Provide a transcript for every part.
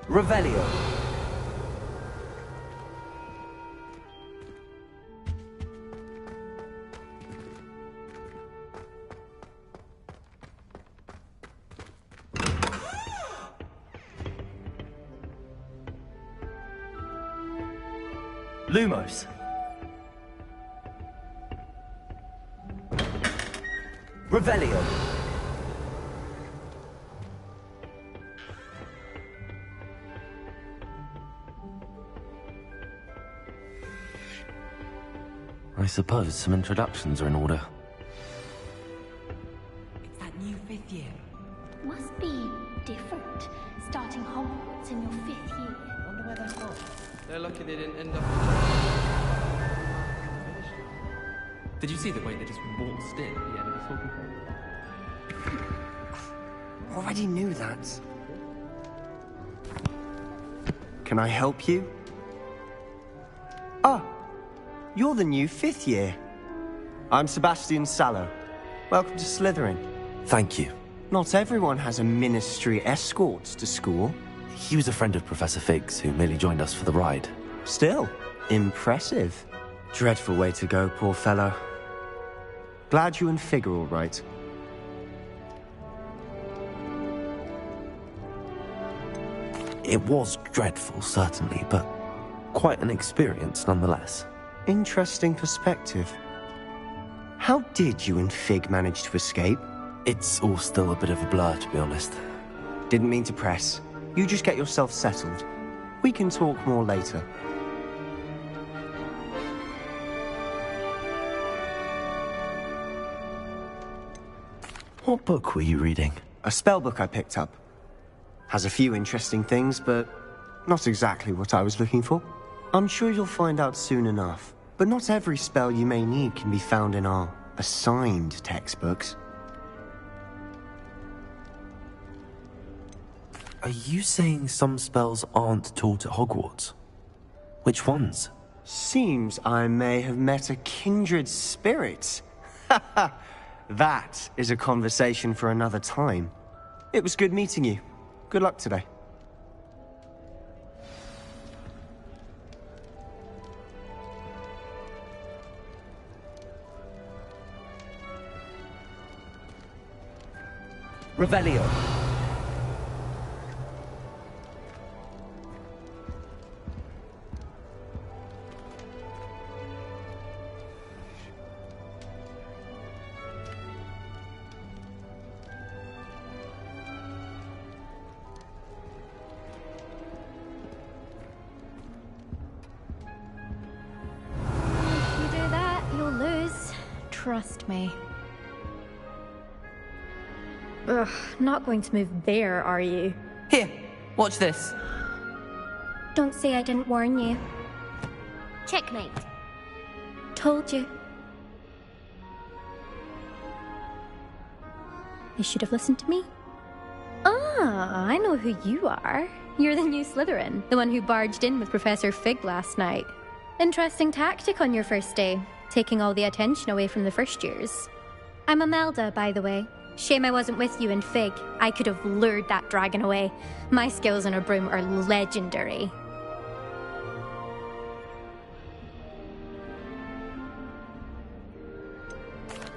Revelio. Lumos. Revelio. I suppose some introductions are in order. It's that new 5th year. Must be different, starting Hogwarts in your 5th year. Wonder where they're from. They're lucky they didn't end up. Did you see the way they just waltzed in at the end of the talking point? Already knew that. Can I help you? Ah, you're the new 5th year. I'm Sebastian Sallow. Welcome to Slytherin. Thank you. Not everyone has a ministry escort to school. He was a friend of Professor Fig's who merely joined us for the ride. Still, impressive. Dreadful way to go, poor fellow. Glad you and Fig are all right. It was dreadful, certainly, but quite an experience nonetheless. Interesting perspective. How did you and Fig manage to escape? It's all still a bit of a blur, to be honest. Didn't mean to press. You just get yourself settled. We can talk more later. What book were you reading? A spell book I picked up. Has a few interesting things, but not exactly what I was looking for. I'm sure you'll find out soon enough. But not every spell you may need can be found in our assigned textbooks. Are you saying some spells aren't taught at Hogwarts? Which ones? Seems I may have met a kindred spirit. That is a conversation for another time. It was good meeting you. Good luck today. Revelio. If you do that, you'll lose. Trust me. Ugh, not going to move there, are you? Here, watch this. Don't say I didn't warn you. Checkmate. Told you. You should have listened to me. Ah, I know who you are. You're the new Slytherin, the one who barged in with Professor Fig last night. Interesting tactic on your first day, taking all the attention away from the first years. I'm Imelda, by the way. Shame I wasn't with you and Fig. I could have lured that dragon away. My skills on a broom are legendary.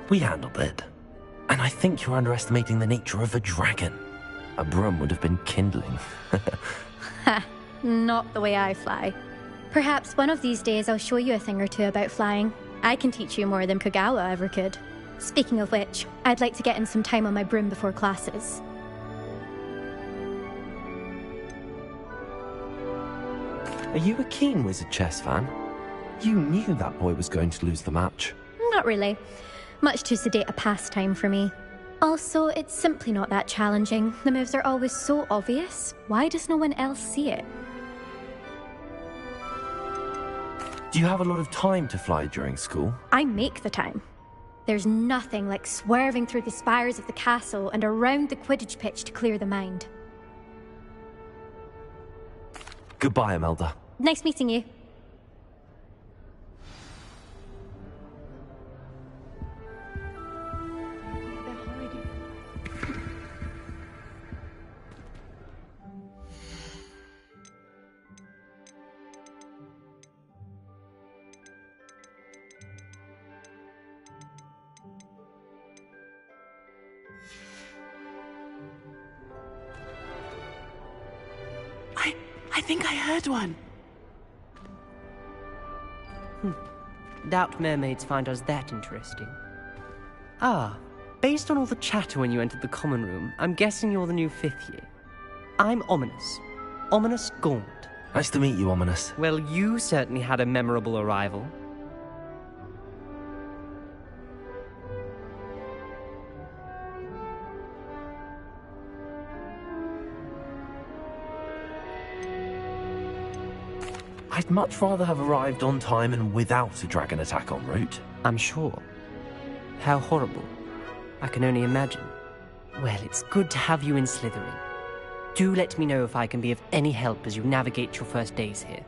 We handled it. And I think you're underestimating the nature of a dragon. A broom would have been kindling. Ha, not the way I fly. Perhaps one of these days I'll show you a thing or two about flying. I can teach you more than Kogawa ever could. Speaking of which, I'd like to get in some time on my broom before classes. Are you a keen Wizard chess fan? You knew that boy was going to lose the match. Not really. Much too sedate a pastime for me. Also, it's simply not that challenging. The moves are always so obvious. Why does no one else see it? Do you have a lot of time to fly during school? I make the time. There's nothing like swerving through the spires of the castle and around the Quidditch pitch to clear the mind. Goodbye, Imelda. Nice meeting you. They're hiding. I think I heard one. Doubt mermaids find us that interesting. Ah, based on all the chatter when you entered the common room, I'm guessing you're the new 5th year. I'm Ominous. Ominous Gaunt. Nice to meet you, Ominous. Well, you certainly had a memorable arrival. I'd much rather have arrived on time and without a dragon attack en route. I'm sure. How horrible. I can only imagine. Well, it's good to have you in Slytherin. Do let me know if I can be of any help as you navigate your first days here.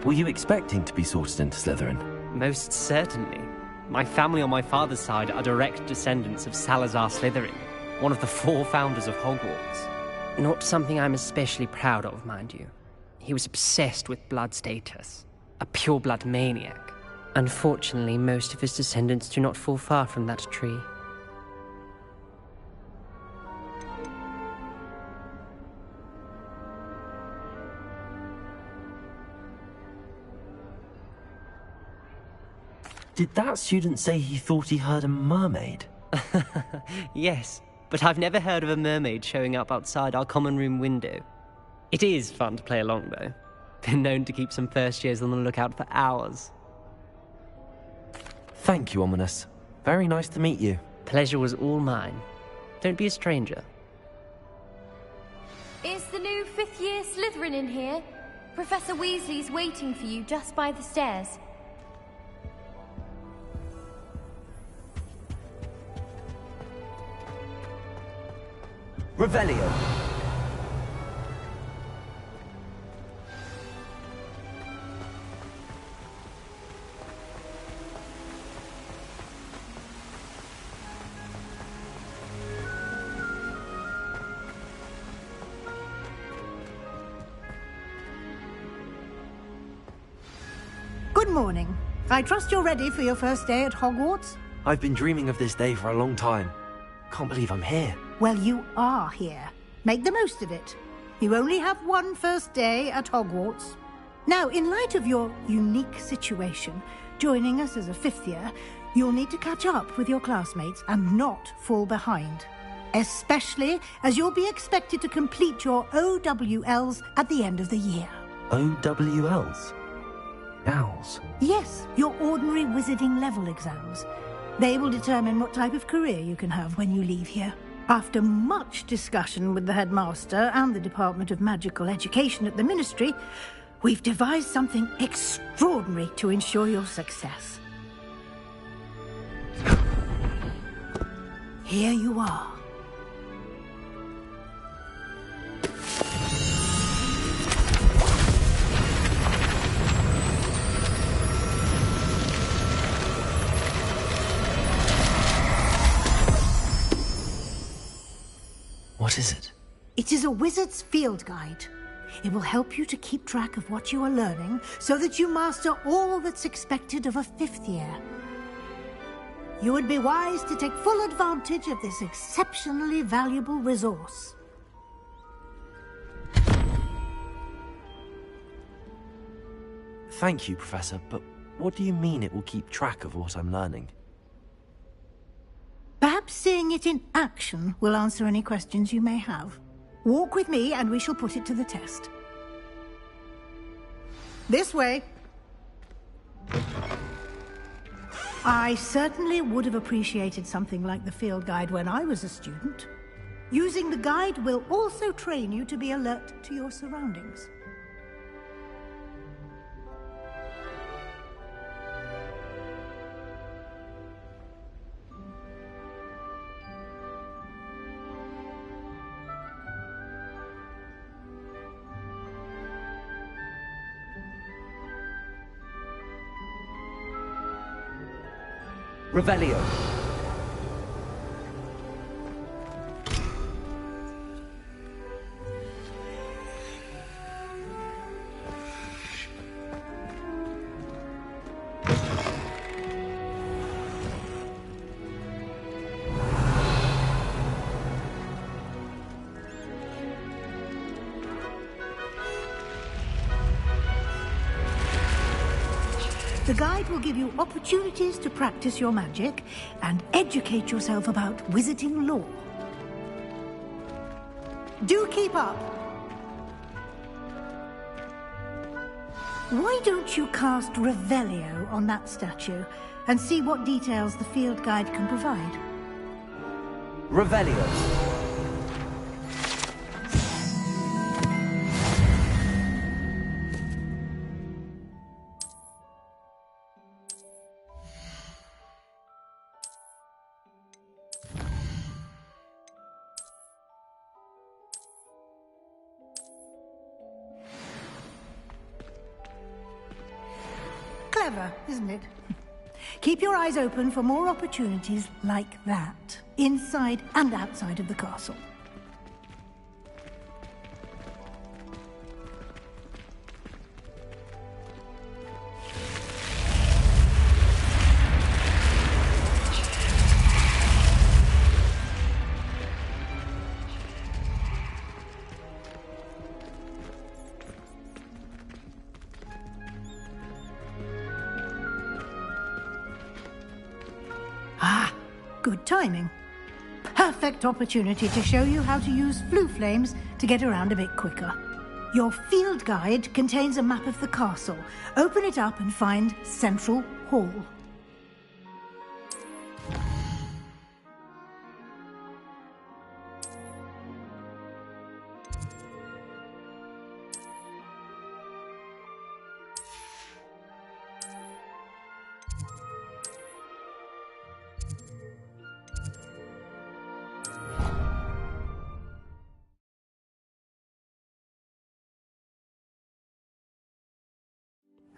Were you expecting to be sorted into Slytherin? Most certainly. My family on my father's side are direct descendants of Salazar Slytherin, one of the 4 founders of Hogwarts. Not something I'm especially proud of, mind you. He was obsessed with blood status, a pure-blood maniac. Unfortunately, most of his descendants do not fall far from that tree. Did that student say he thought he heard a mermaid? Yes, but I've never heard of a mermaid showing up outside our common room window. It is fun to play along, though. Been known to keep some first years on the lookout for hours. Thank you, Ominous. Very nice to meet you. Pleasure was all mine. Don't be a stranger. Is the new 5th year Slytherin in here? Professor Weasley's waiting for you just by the stairs. Revelio. Good morning. I trust you're ready for your first day at Hogwarts? I've been dreaming of this day for a long time. Can't believe I'm here. Well, you are here. Make the most of it. You only have one first day at Hogwarts. Now, in light of your unique situation, joining us as a 5th year, you'll need to catch up with your classmates and not fall behind. Especially as you'll be expected to complete your OWLs at the end of the year. OWLs? Owls? Yes, your ordinary wizarding level exams. They will determine what type of career you can have when you leave here. After much discussion with the headmaster and the Department of Magical Education at the Ministry, we've devised something extraordinary to ensure your success. Here you are. What is it? It is a wizard's field guide. It will help you to keep track of what you are learning so that you master all that's expected of a 5th year. You would be wise to take full advantage of this exceptionally valuable resource. Thank you, Professor, but what do you mean it will keep track of what I'm learning? Perhaps seeing it in action will answer any questions you may have. Walk with me and we shall put it to the test. This way. I certainly would have appreciated something like the field guide when I was a student. Using the guide will also train you to be alert to your surroundings. Revelio. The guide will give you opportunities to practice your magic and educate yourself about wizarding lore. Do keep up! Why don't you cast Revelio on that statue and see what details the field guide can provide? Revelio. Clever, isn't it? Keep your eyes open for more opportunities like that, inside and outside of the castle. Good timing. Perfect opportunity to show you how to use flue flames to get around a bit quicker. Your field guide contains a map of the castle. Open it up and find Central Hall.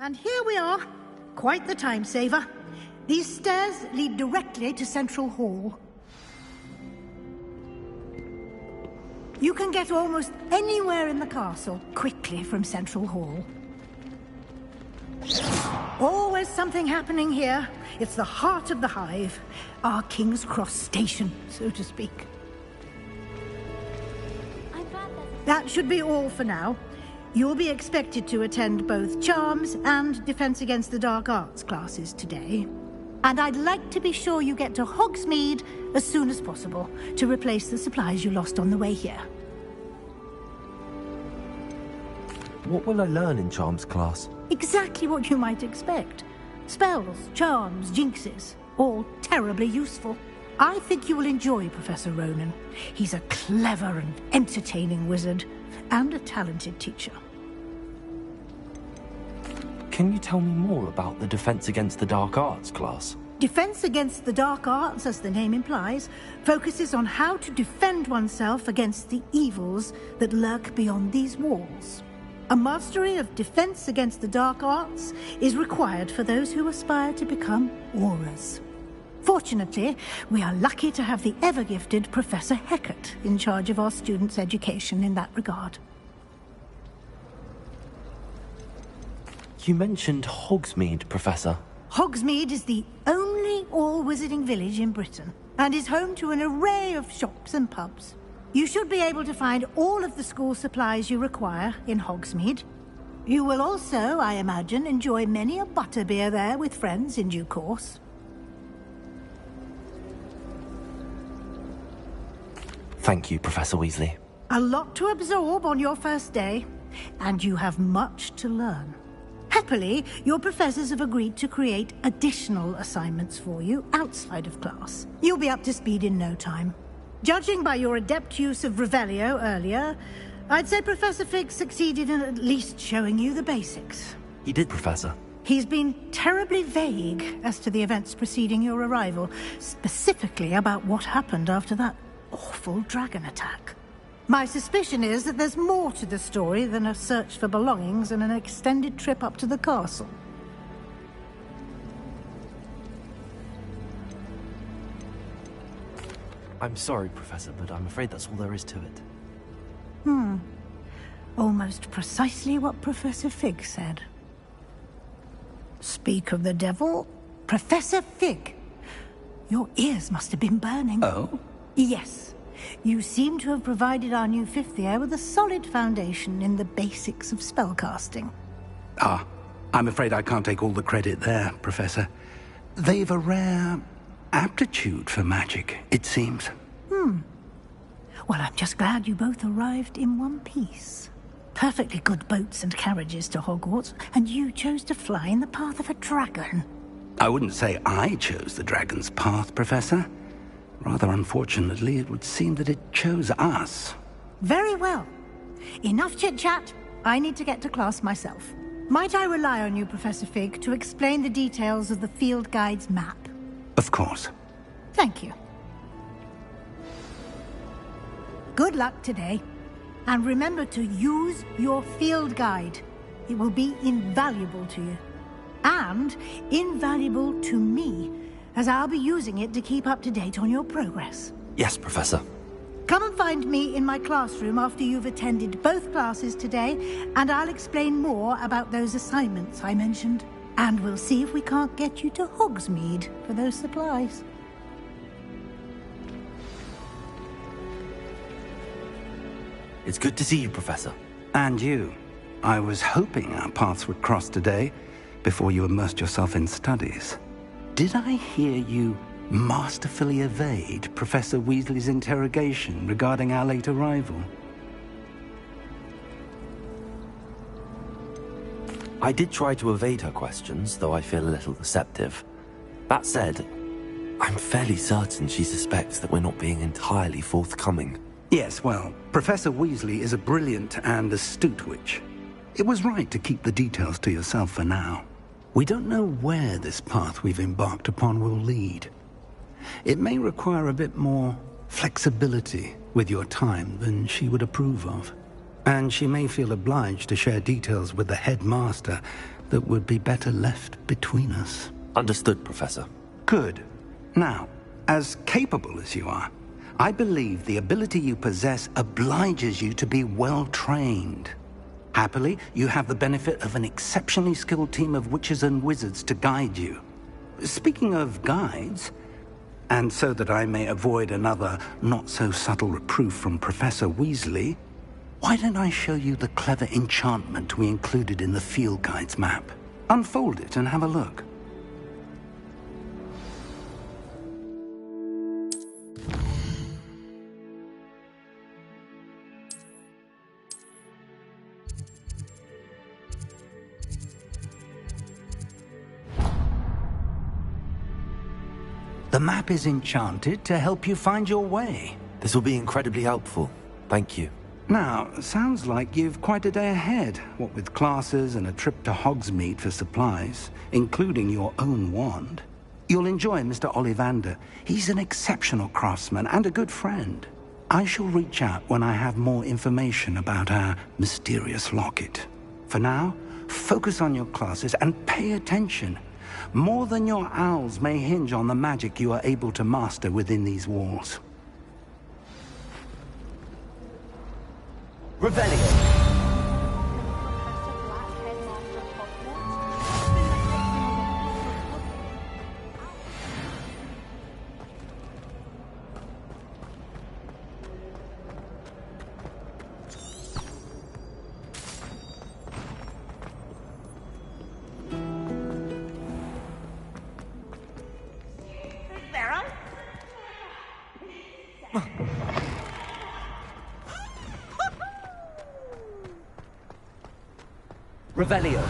And here we are. Quite the time saver. These stairs lead directly to Central Hall. You can get almost anywhere in the castle quickly from Central Hall. Always something happening here. It's the heart of the hive. Our King's Cross station, so to speak. That should be all for now. You'll be expected to attend both Charms and Defense Against the Dark Arts classes today. And I'd like to be sure you get to Hogsmeade as soon as possible to replace the supplies you lost on the way here. What will I learn in Charms class? Exactly what you might expect. Spells, charms, jinxes, all terribly useful. I think you will enjoy Professor Ronan. He's a clever and entertaining wizard, and a talented teacher. Can you tell me more about the Defense Against the Dark Arts class? Defense Against the Dark Arts, as the name implies, focuses on how to defend oneself against the evils that lurk beyond these walls. A mastery of Defense Against the Dark Arts is required for those who aspire to become Aurors. Fortunately, we are lucky to have the ever-gifted Professor Hecat in charge of our students' education in that regard. You mentioned Hogsmeade, Professor. Hogsmeade is the only all-wizarding village in Britain, and is home to an array of shops and pubs. You should be able to find all of the school supplies you require in Hogsmeade. You will also, I imagine, enjoy many a butterbeer there with friends in due course. Thank you, Professor Weasley. A lot to absorb on your first day, and you have much to learn. Happily, your professors have agreed to create additional assignments for you outside of class. You'll be up to speed in no time. Judging by your adept use of Revelio earlier, I'd say Professor Fig succeeded in at least showing you the basics. He did, Professor. He's been terribly vague as to the events preceding your arrival, specifically about what happened after that awful dragon attack. My suspicion is that there's more to the story than a search for belongings and an extended trip up to the castle. I'm sorry, Professor, but I'm afraid that's all there is to it. Almost precisely what Professor Fig said. Speak of the devil, Professor Fig. Your ears must have been burning. Oh? Yes. You seem to have provided our new fifth year with a solid foundation in the basics of spellcasting. Ah, I'm afraid I can't take all the credit there, Professor. They've a rare aptitude for magic, it seems. Well, I'm just glad you both arrived in one piece. Perfectly good boats and carriages to Hogwarts, and you chose to fly in the path of a dragon. I wouldn't say I chose the dragon's path, Professor. Rather unfortunately, it would seem that it chose us. Very well. Enough chit-chat. I need to get to class myself. Might I rely on you, Professor Fig, to explain the details of the field guide's map? Of course. Thank you. Good luck today. And remember to use your field guide. It will be invaluable to you. And invaluable to me, as I'll be using it to keep up to date on your progress. Yes, Professor. Come and find me in my classroom after you've attended both classes today, and I'll explain more about those assignments I mentioned. And we'll see if we can't get you to Hogsmeade for those supplies. It's good to see you, Professor. And you. I was hoping our paths would cross today, before you immersed yourself in studies. Did I hear you masterfully evade Professor Weasley's interrogation regarding our late arrival? I did try to evade her questions, though I feel a little deceptive. That said, I'm fairly certain she suspects that we're not being entirely forthcoming. Yes, well, Professor Weasley is a brilliant and astute witch. It was right to keep the details to yourself for now. We don't know where this path we've embarked upon will lead. It may require a bit more flexibility with your time than she would approve of. And she may feel obliged to share details with the headmaster that would be better left between us. Understood, Professor. Good. Now, as capable as you are, I believe the ability you possess obliges you to be well-trained. Happily, you have the benefit of an exceptionally skilled team of witches and wizards to guide you. Speaking of guides, and so that I may avoid another not-so-subtle reproof from Professor Weasley, why don't I show you the clever enchantment we included in the field guide's map? Unfold it and have a look. The map is enchanted to help you find your way. This will be incredibly helpful. Thank you. Now, sounds like you've quite a day ahead, what with classes and a trip to Hogsmeade for supplies, including your own wand. You'll enjoy Mr. Ollivander. He's an exceptional craftsman and a good friend. I shall reach out when I have more information about our mysterious locket. For now, focus on your classes and pay attention. More than your owls may hinge on the magic you are able to master within these walls. Revelio. Revelio.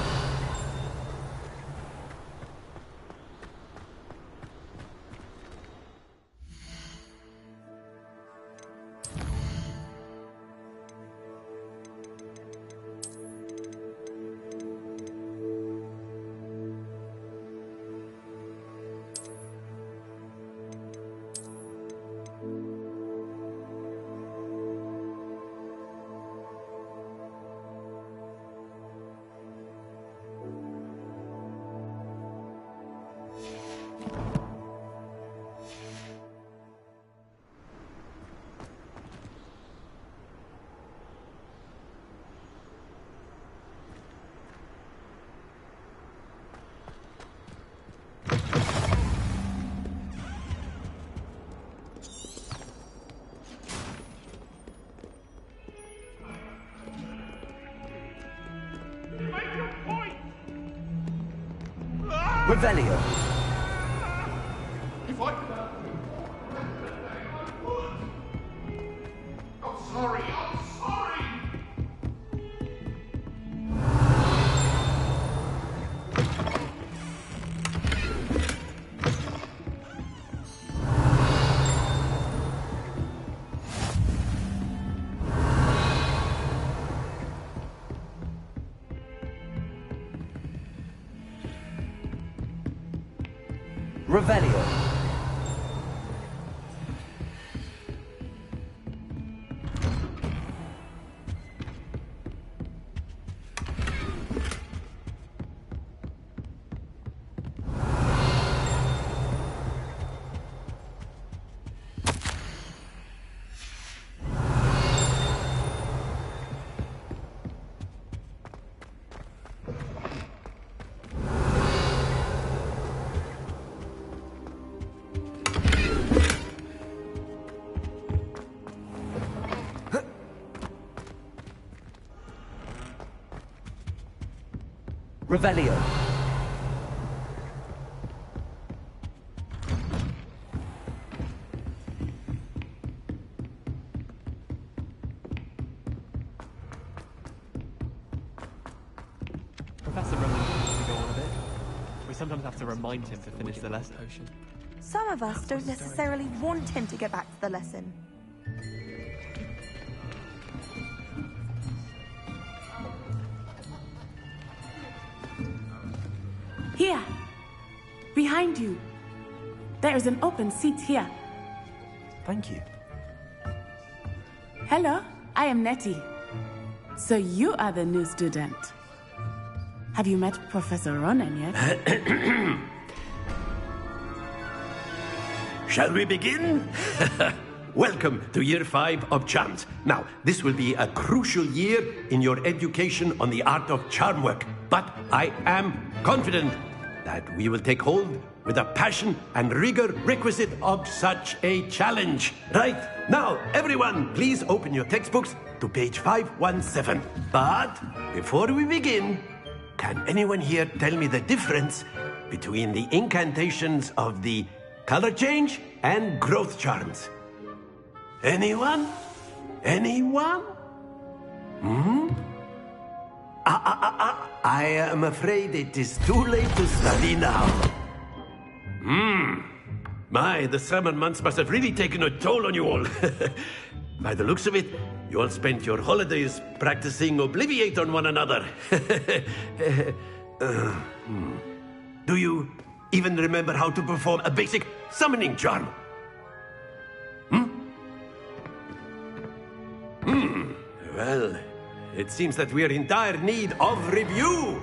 Revelio. Revelio. Revelio. Professor Roman needs to go on a bit. We sometimes have to remind him to finish the lesson. Some of us don't necessarily want him to get back to the lesson. Here! Behind you! There is an open seat here. Thank you. Hello, I am Nettie. So you are the new student. Have you met Professor Ronan yet? Shall we begin? Welcome to Year 5 of Charms. Now, this will be a crucial year in your education on the art of charm work. But I am confident that we will take hold with the passion and rigor requisite of such a challenge. Right, now, everyone, please open your textbooks to page 517. But before we begin, can anyone here tell me the difference between the incantations of the color change and growth charms? Anyone? Anyone? I am afraid it is too late to study now. My, the summer months must have really taken a toll on you all. By the looks of it, you all spent your holidays practicing Obliviate on one another. Do you even remember how to perform a basic summoning charm? Well, it seems that we are in dire need of review.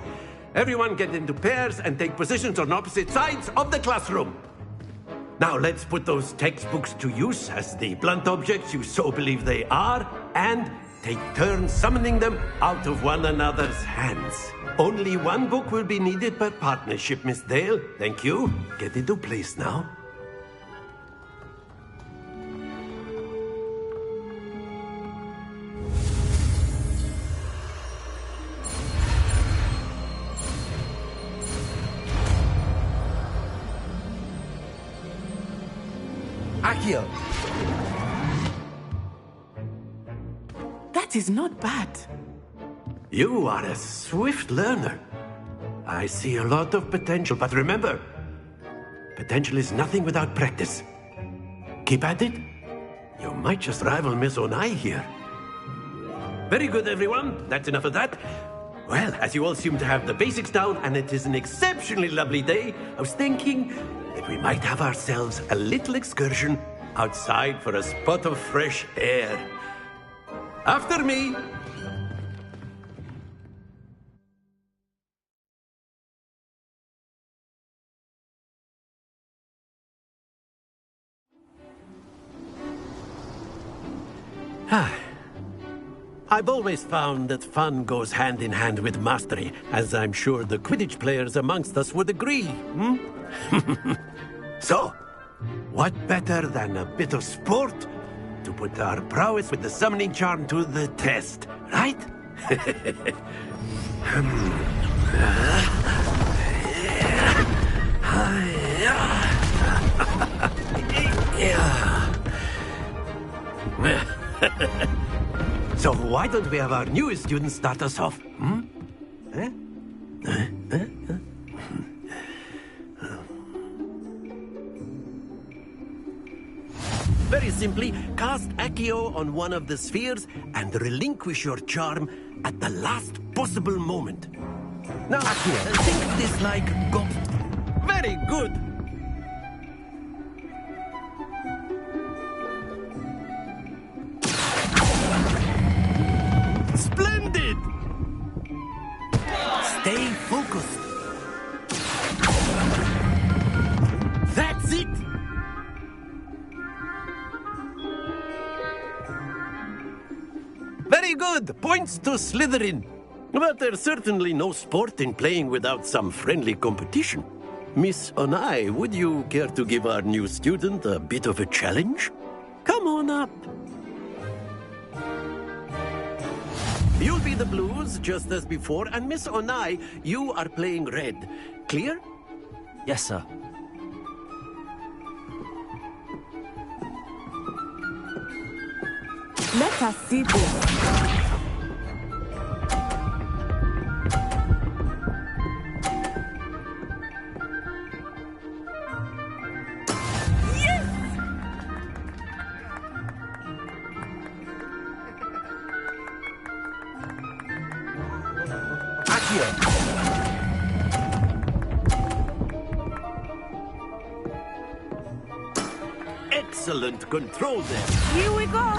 Everyone get into pairs and take positions on opposite sides of the classroom. Now let's put those textbooks to use as the blunt objects you so believe they are, and take turns summoning them out of one another's hands. Only one book will be needed per partnership, Miss Dale. Thank you. Get into place now. Accio. That is not bad. You are a swift learner. I see a lot of potential, but remember, potential is nothing without practice. Keep at it. You might just rival Miss Onai here. Very good, everyone. That's enough of that. Well, as you all seem to have the basics down, and it is an exceptionally lovely day, I was thinking that we might have ourselves a little excursion outside for a spot of fresh air. After me. I've always found that fun goes hand in hand with mastery, as I'm sure the Quidditch players amongst us would agree. So, what better than a bit of sport to put our prowess with the summoning charm to the test, right? So why don't we have our newest student start us off? Eh? Very simply, cast Accio on one of the spheres and relinquish your charm at the last possible moment. Now, think of this like Very good! Splendid! Stay focused. That's it! Very good! Points to Slytherin. But there's certainly no sport in playing without some friendly competition. Miss Onai, would you care to give our new student a bit of a challenge? Come on up. You'll be the blues, just as before, and Miss Onai, you are playing red. Clear? Yes, sir. Let us see this. Excellent control there. Here we go.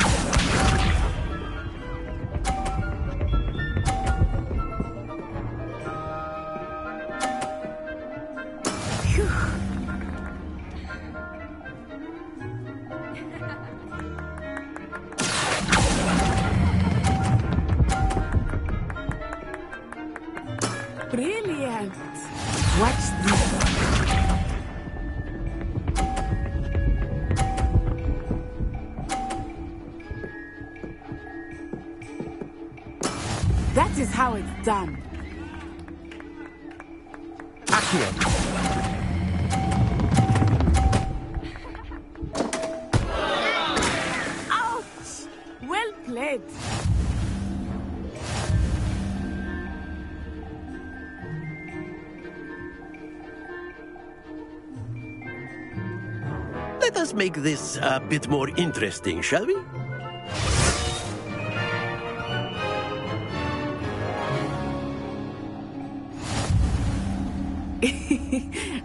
Brilliant. Watch this. That is how it's done. Ouch! Well played. Let us make this a bit more interesting, shall we?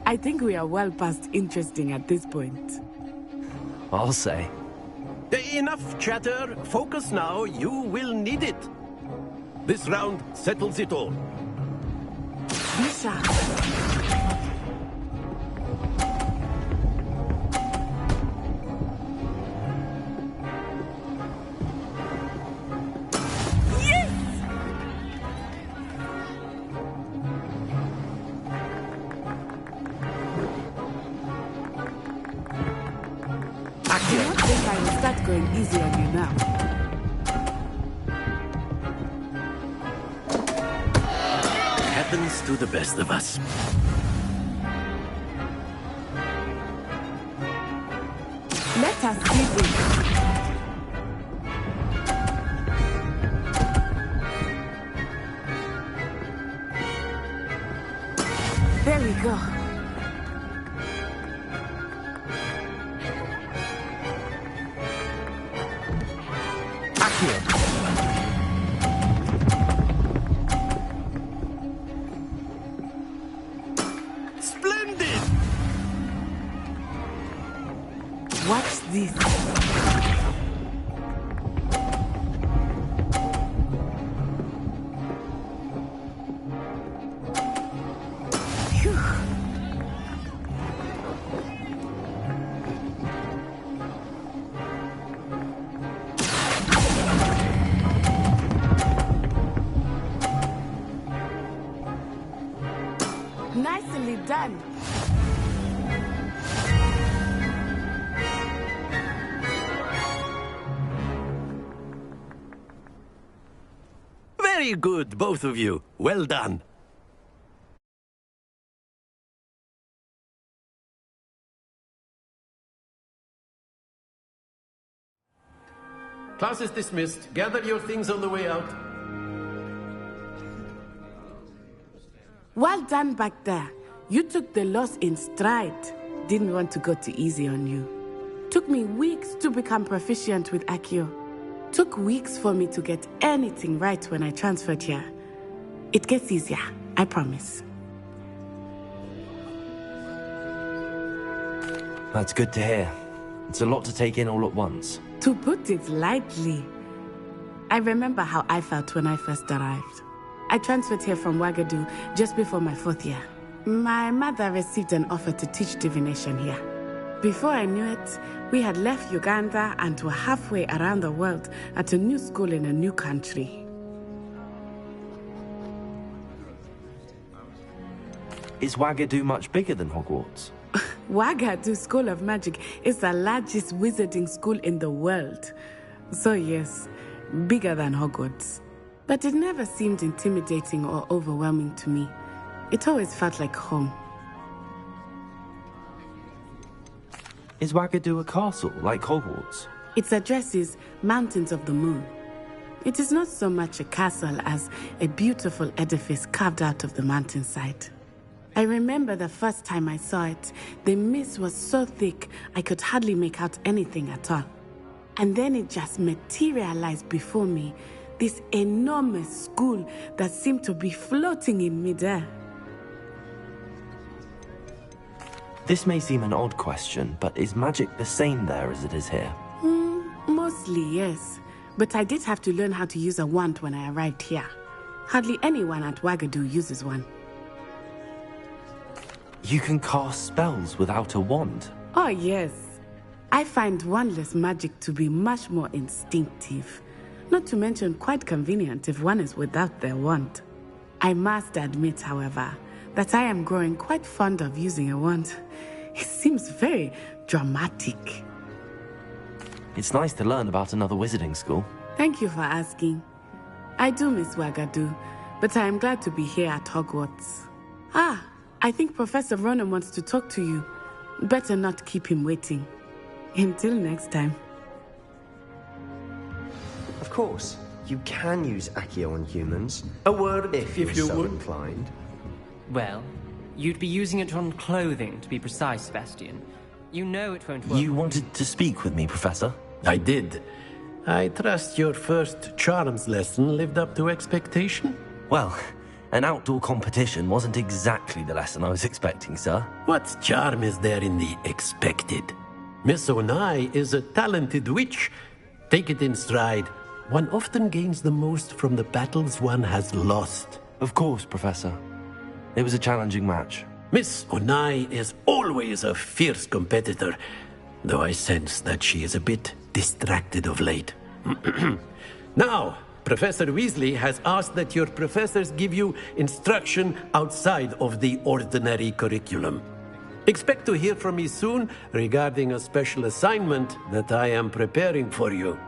I think we are well past interesting at this point. I'll say. Enough chatter. Focus now. You will need it. This round settles it all. Be sharp. I will start going easy on you now. Happens to the best of us. Let us see this. There we go. Splendid! Watch this. Phew. Nicely done. Very good, both of you. Well done. Class is dismissed. Gather your things on the way out. Well done back there. You took the loss in stride. Didn't want to go too easy on you. Took me weeks to become proficient with Accio. Took weeks for me to get anything right when I transferred here. It gets easier, I promise. That's good to hear. It's a lot to take in all at once. To put it lightly, I remember how I felt when I first arrived. I transferred here from Wagadu just before my 4th year. My mother received an offer to teach divination here. Before I knew it, we had left Uganda and were halfway around the world at a new school in a new country. Is Wagadu much bigger than Hogwarts? Wagadu School of Magic is the largest wizarding school in the world. So yes, bigger than Hogwarts. But it never seemed intimidating or overwhelming to me. It always felt like home. Is Wagadu a castle, like Hogwarts? Its address is Mountains of the Moon. It is not so much a castle as a beautiful edifice carved out of the mountainside. I remember the first time I saw it, the mist was so thick I could hardly make out anything at all. And then it just materialized before me, this enormous school that seemed to be floating in midair. This may seem an odd question, but is magic the same there as it is here? Mostly, yes. But I did have to learn how to use a wand when I arrived here. Hardly anyone at Wagadu uses one. You can cast spells without a wand? Oh, yes. I find wandless magic to be much more instinctive. Not to mention quite convenient if one is without their wand. I must admit, however, that I am growing quite fond of using a wand. It seems very dramatic. It's nice to learn about another wizarding school. Thank you for asking. I do miss Wagadu, but I am glad to be here at Hogwarts. I think Professor Ronan wants to talk to you. Better not keep him waiting. Until next time. Of course, you can use Accio on humans. A word, if you so would. inclined. Well, you'd be using it on clothing, to be precise, Sebastian. You know it won't work. You wanted to speak with me, Professor? I did. I trust your first charms lesson lived up to expectation? Well, an outdoor competition wasn't exactly the lesson I was expecting, sir. What charm is there in the expected? Miss Onai is a talented witch. Take it in stride. One often gains the most from the battles one has lost. Of course, Professor. It was a challenging match. Miss Onai is always a fierce competitor, though I sense that she is a bit distracted of late. Now, Professor Weasley has asked that your professors give you instruction outside of the ordinary curriculum. Expect to hear from me soon regarding a special assignment that I am preparing for you.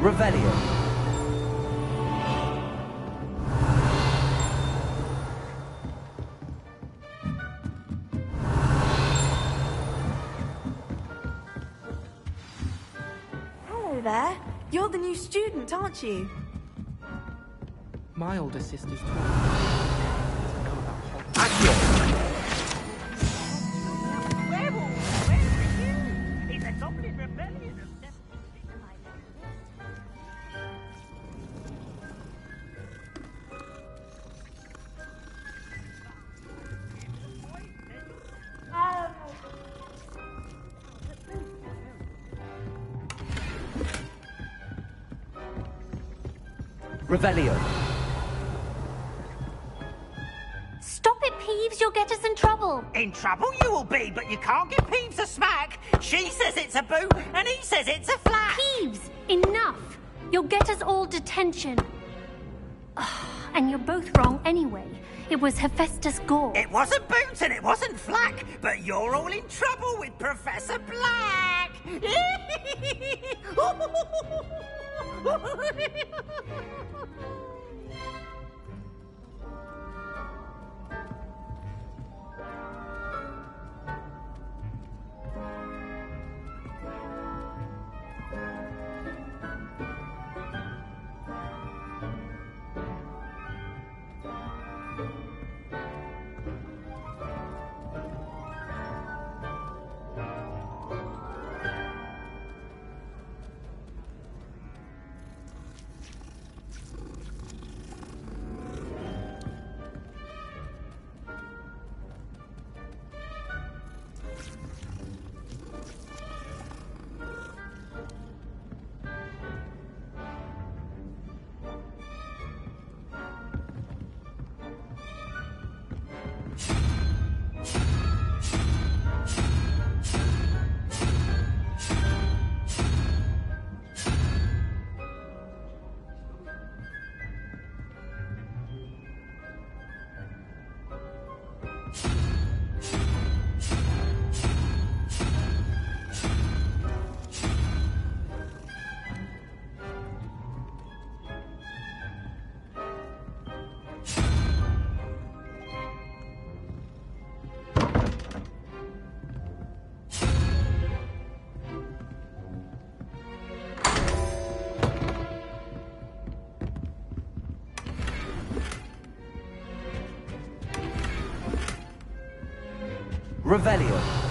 Revelio. Hello there. You're the new student, aren't you? My older sister's taught Revelio. Stop it, Peeves. You'll get us in trouble. In trouble you will be, but you can't give Peeves a smack. She says it's a boo, and he says it's a flat. Peeves, enough. You'll get us all detention. And you're both wrong anyway. It was Hephaestus Gore. It wasn't Boots and it wasn't Flack, but you're all in trouble with Professor Black! Revelio.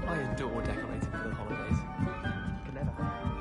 I adore decorating for the holidays. Can never have.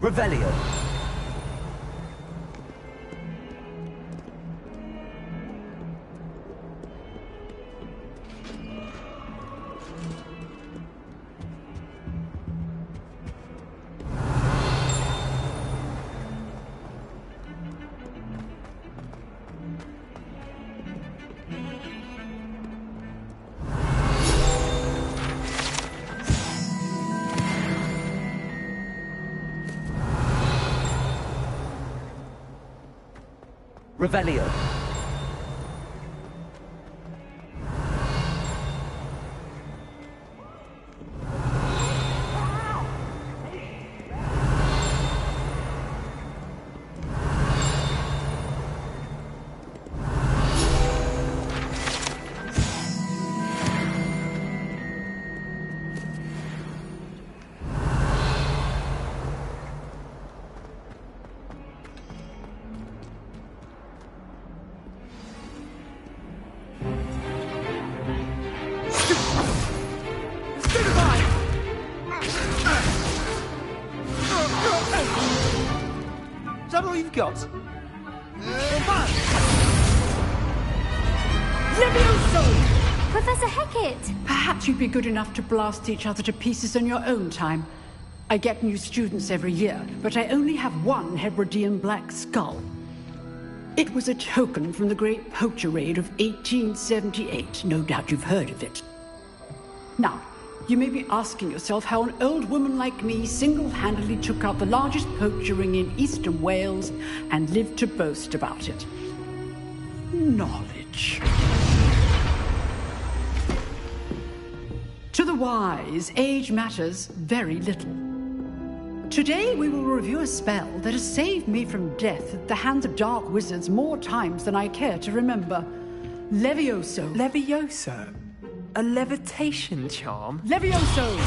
Revelio. Revelio. that all you've got? Levioso! Professor Hecat! Perhaps you'd be good enough to blast each other to pieces in your own time. I get new students every year, but I only have one Hebridean black skull. It was a token from the Great Poacher Raid of 1878. No doubt you've heard of it. Now, you may be asking yourself how an old woman like me single-handedly took out the largest poacher ring in eastern Wales and lived to boast about it. Knowledge. To the wise, age matters very little. Today we will review a spell that has saved me from death at the hands of dark wizards more times than I care to remember. Levioso. Levioso? A levitation charm? Levioso!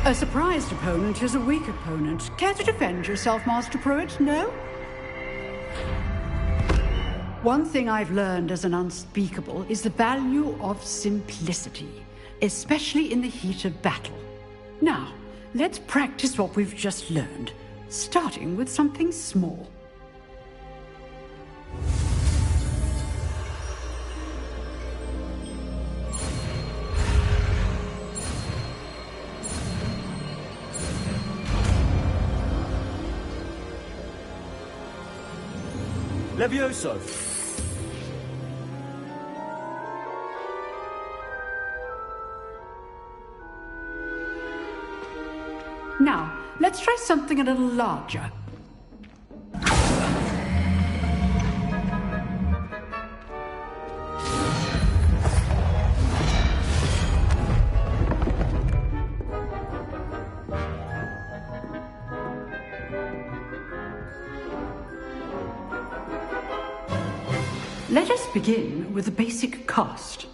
A surprised opponent is a weak opponent. Care to defend yourself, Master Pruitt? No? One thing I've learned as an unspeakable is the value of simplicity, especially in the heat of battle. Now, let's practice what we've just learned, starting with something small. Levioso! Now, let's try something a little larger. Let us begin with the basic cast.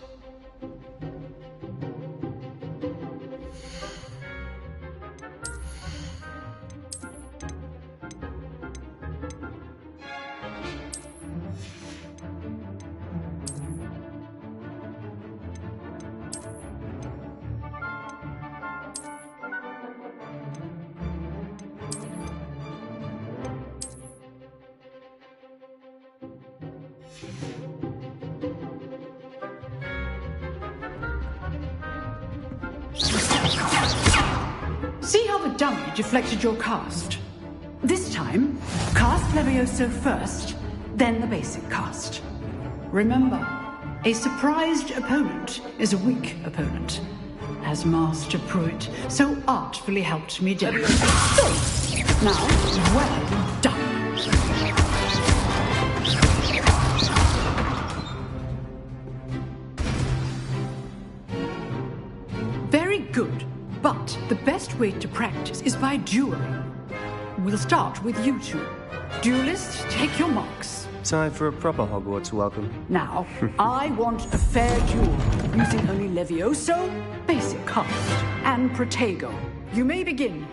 See how the dummy deflected your cast? This time, cast Levioso first, then the basic cast. Remember, a surprised opponent is a weak opponent, as Master Pruitt so artfully helped me do. Now, well done. Very good. But the best way to practice is by dueling. We'll start with you two. Duelists, take your marks. Time for a proper Hogwarts welcome. Now, I want a fair duel, using only Levioso, basic cast, and Protego. You may begin.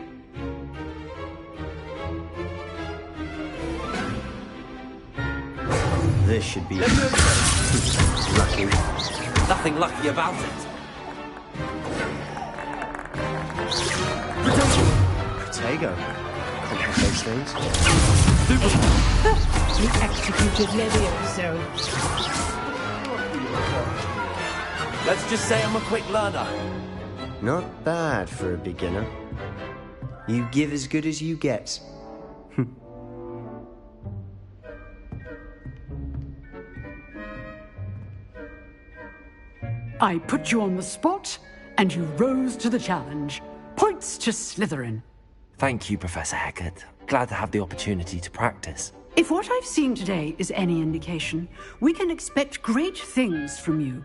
This should be lucky. Nothing lucky about it. Protego. Can't have those things. You executed Levioso. Let's just say I'm a quick learner. Not bad for a beginner. You give as good as you get. I put you on the spot, and you rose to the challenge. Points to Slytherin. Thank you, Professor Hecat. Glad to have the opportunity to practice. If what I've seen today is any indication, we can expect great things from you.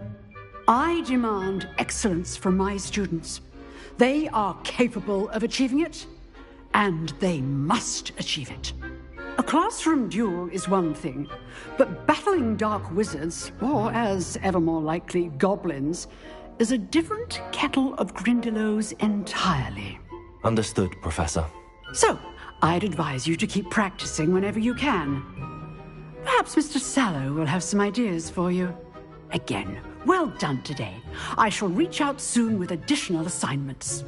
I demand excellence from my students. They are capable of achieving it, and they must achieve it. A classroom duel is one thing, but battling dark wizards, or as ever more likely, goblins, is a different kettle of Grindylows entirely. Understood, Professor. So, I'd advise you to keep practicing whenever you can. Perhaps Mr. Sallow will have some ideas for you. Again, well done today. I shall reach out soon with additional assignments.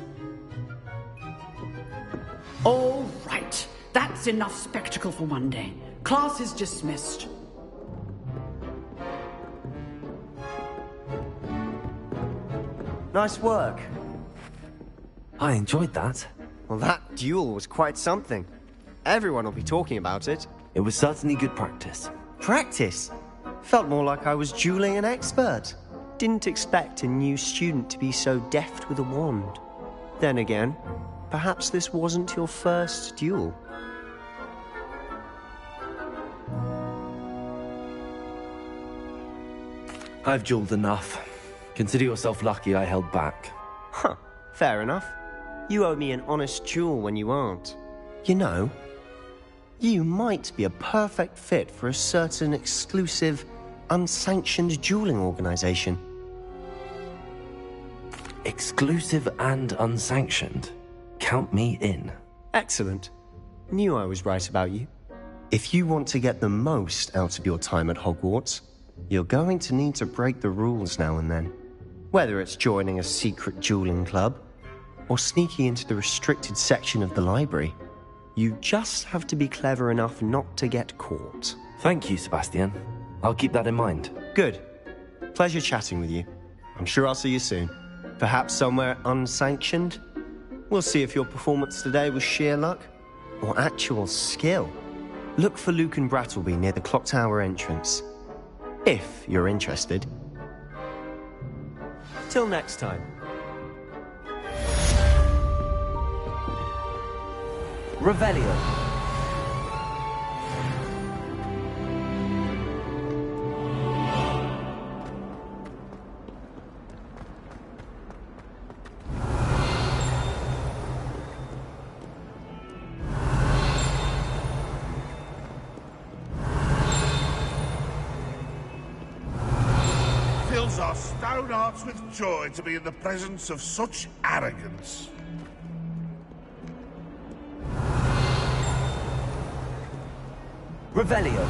All right. That's enough spectacle for one day. Class is dismissed. Nice work. I enjoyed that. Well, that duel was quite something. Everyone will be talking about it. It was certainly good practice. Practice? Felt more like I was dueling an expert. Didn't expect a new student to be so deft with a wand. Then again, perhaps this wasn't your first duel. I've dueled enough. Consider yourself lucky I held back. Huh, fair enough. You owe me an honest duel when you aren't. You know, you might be a perfect fit for a certain exclusive, unsanctioned dueling organization. Exclusive and unsanctioned? Count me in. Excellent. Knew I was right about you. If you want to get the most out of your time at Hogwarts, you're going to need to break the rules now and then. Whether it's joining a secret dueling club, or sneaking into the restricted section of the library, you just have to be clever enough not to get caught. Thank you, Sebastian. I'll keep that in mind. Good. Pleasure chatting with you. I'm sure I'll see you soon. Perhaps somewhere unsanctioned? We'll see if your performance today was sheer luck or actual skill. Look for Luke and Brattleby near the clock tower entrance. If you're interested. Till next time. Revelio. Fills our stone hearts with joy to be in the presence of such arrogance. Revelio.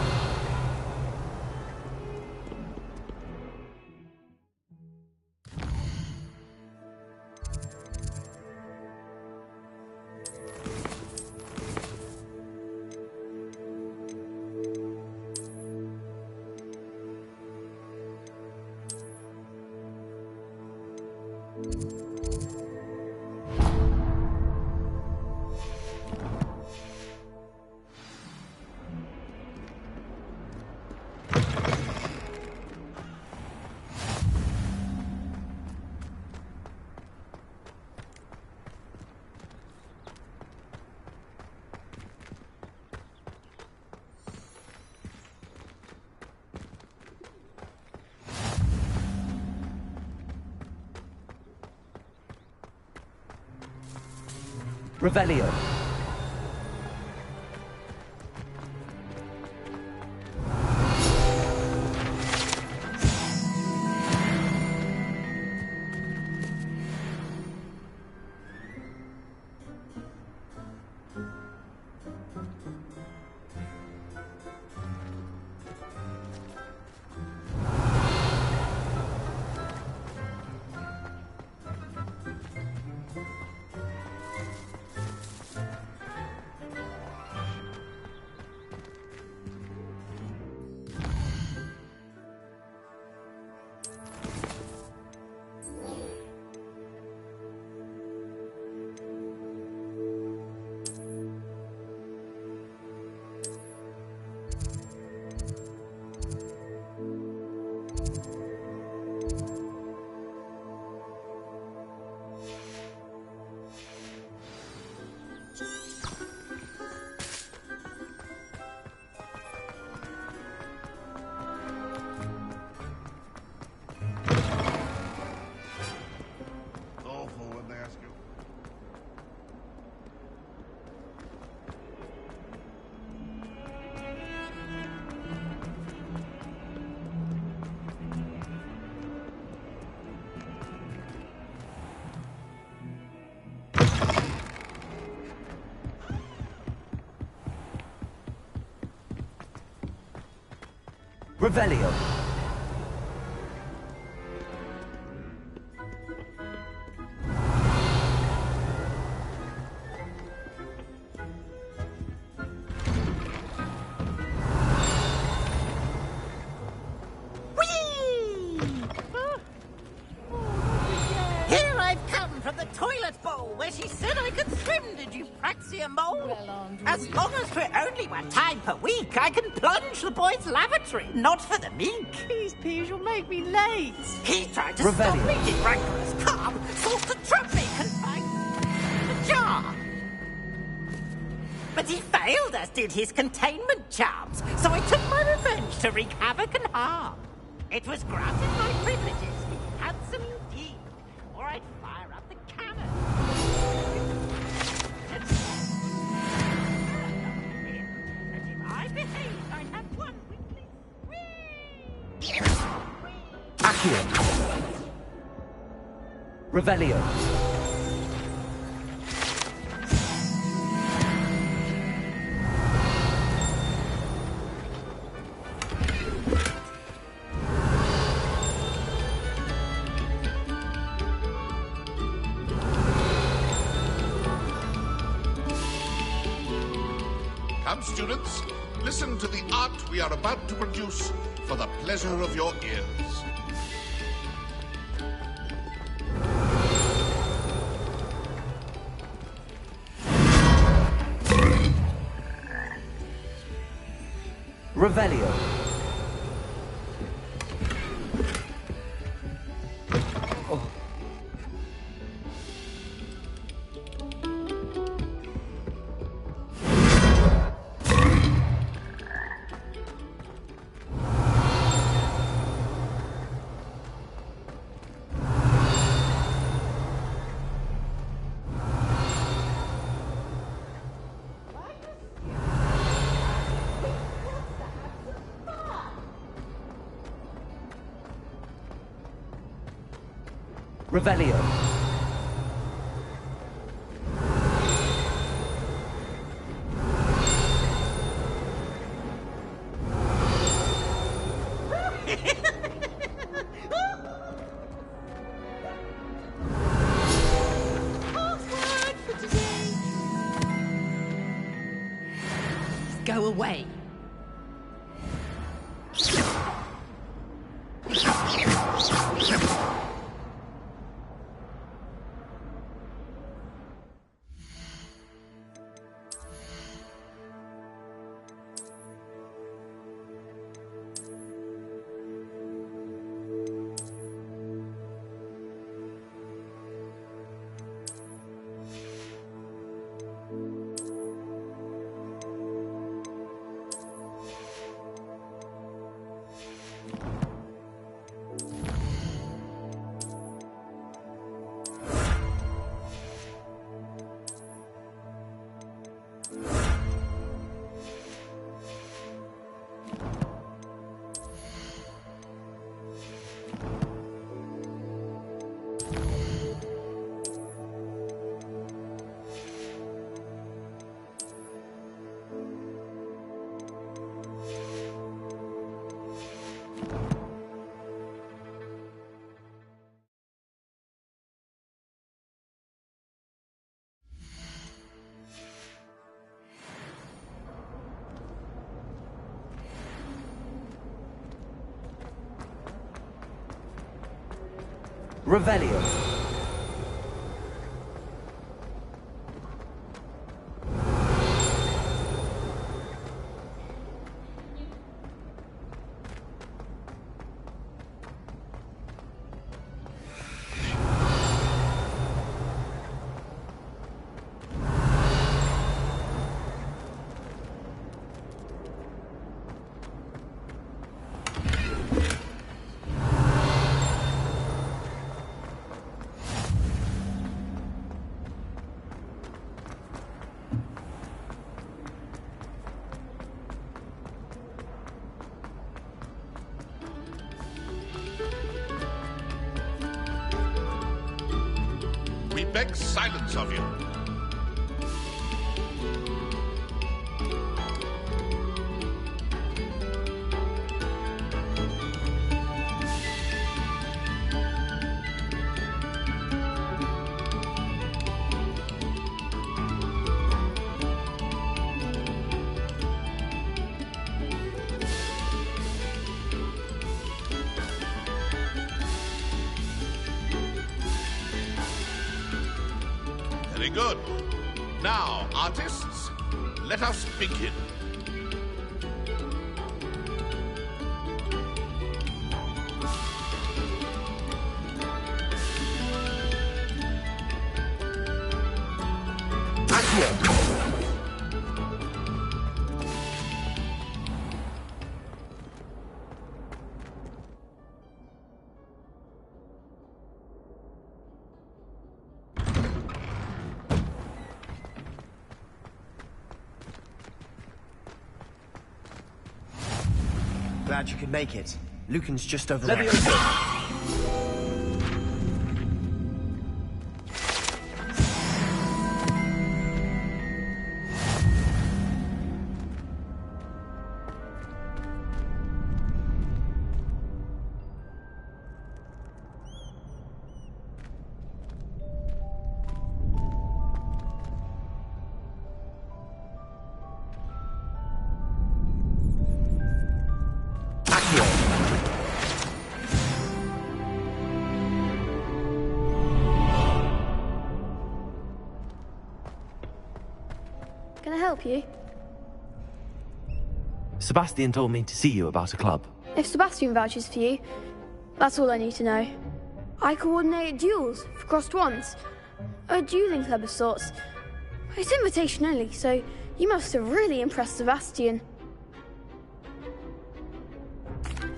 Revelio. Revelio. where she said I could swim, did you praxia mole? As long as for only 1 time per week, I can plunge the boy's lavatory, not for the meek. These peas will make me late. He tried to stop me, did rancorous carp, sought to trap me, confined the jar. But he failed, as did his containment charms, so I took my revenge to wreak havoc and harm. It was granted my privileges, handsome indeed, or I'd fire up the cannon. And if I behaved, I'd have one weekly. Accio. Revelio. Come, students, listen to the art we are about to produce for the pleasure of your ears. Revelio. Revelio. Go away. Revelio. We beg silence of you. Very good. Now, artists, let us begin. Glad you could make it. Lucan's just over Leviosa! there. Can I help you? Sebastian told me to see you about a club. If Sebastian vouches for you, that's all I need to know. I coordinate duels for crossed wands. A dueling club of sorts. It's invitation only, so you must have really impressed Sebastian.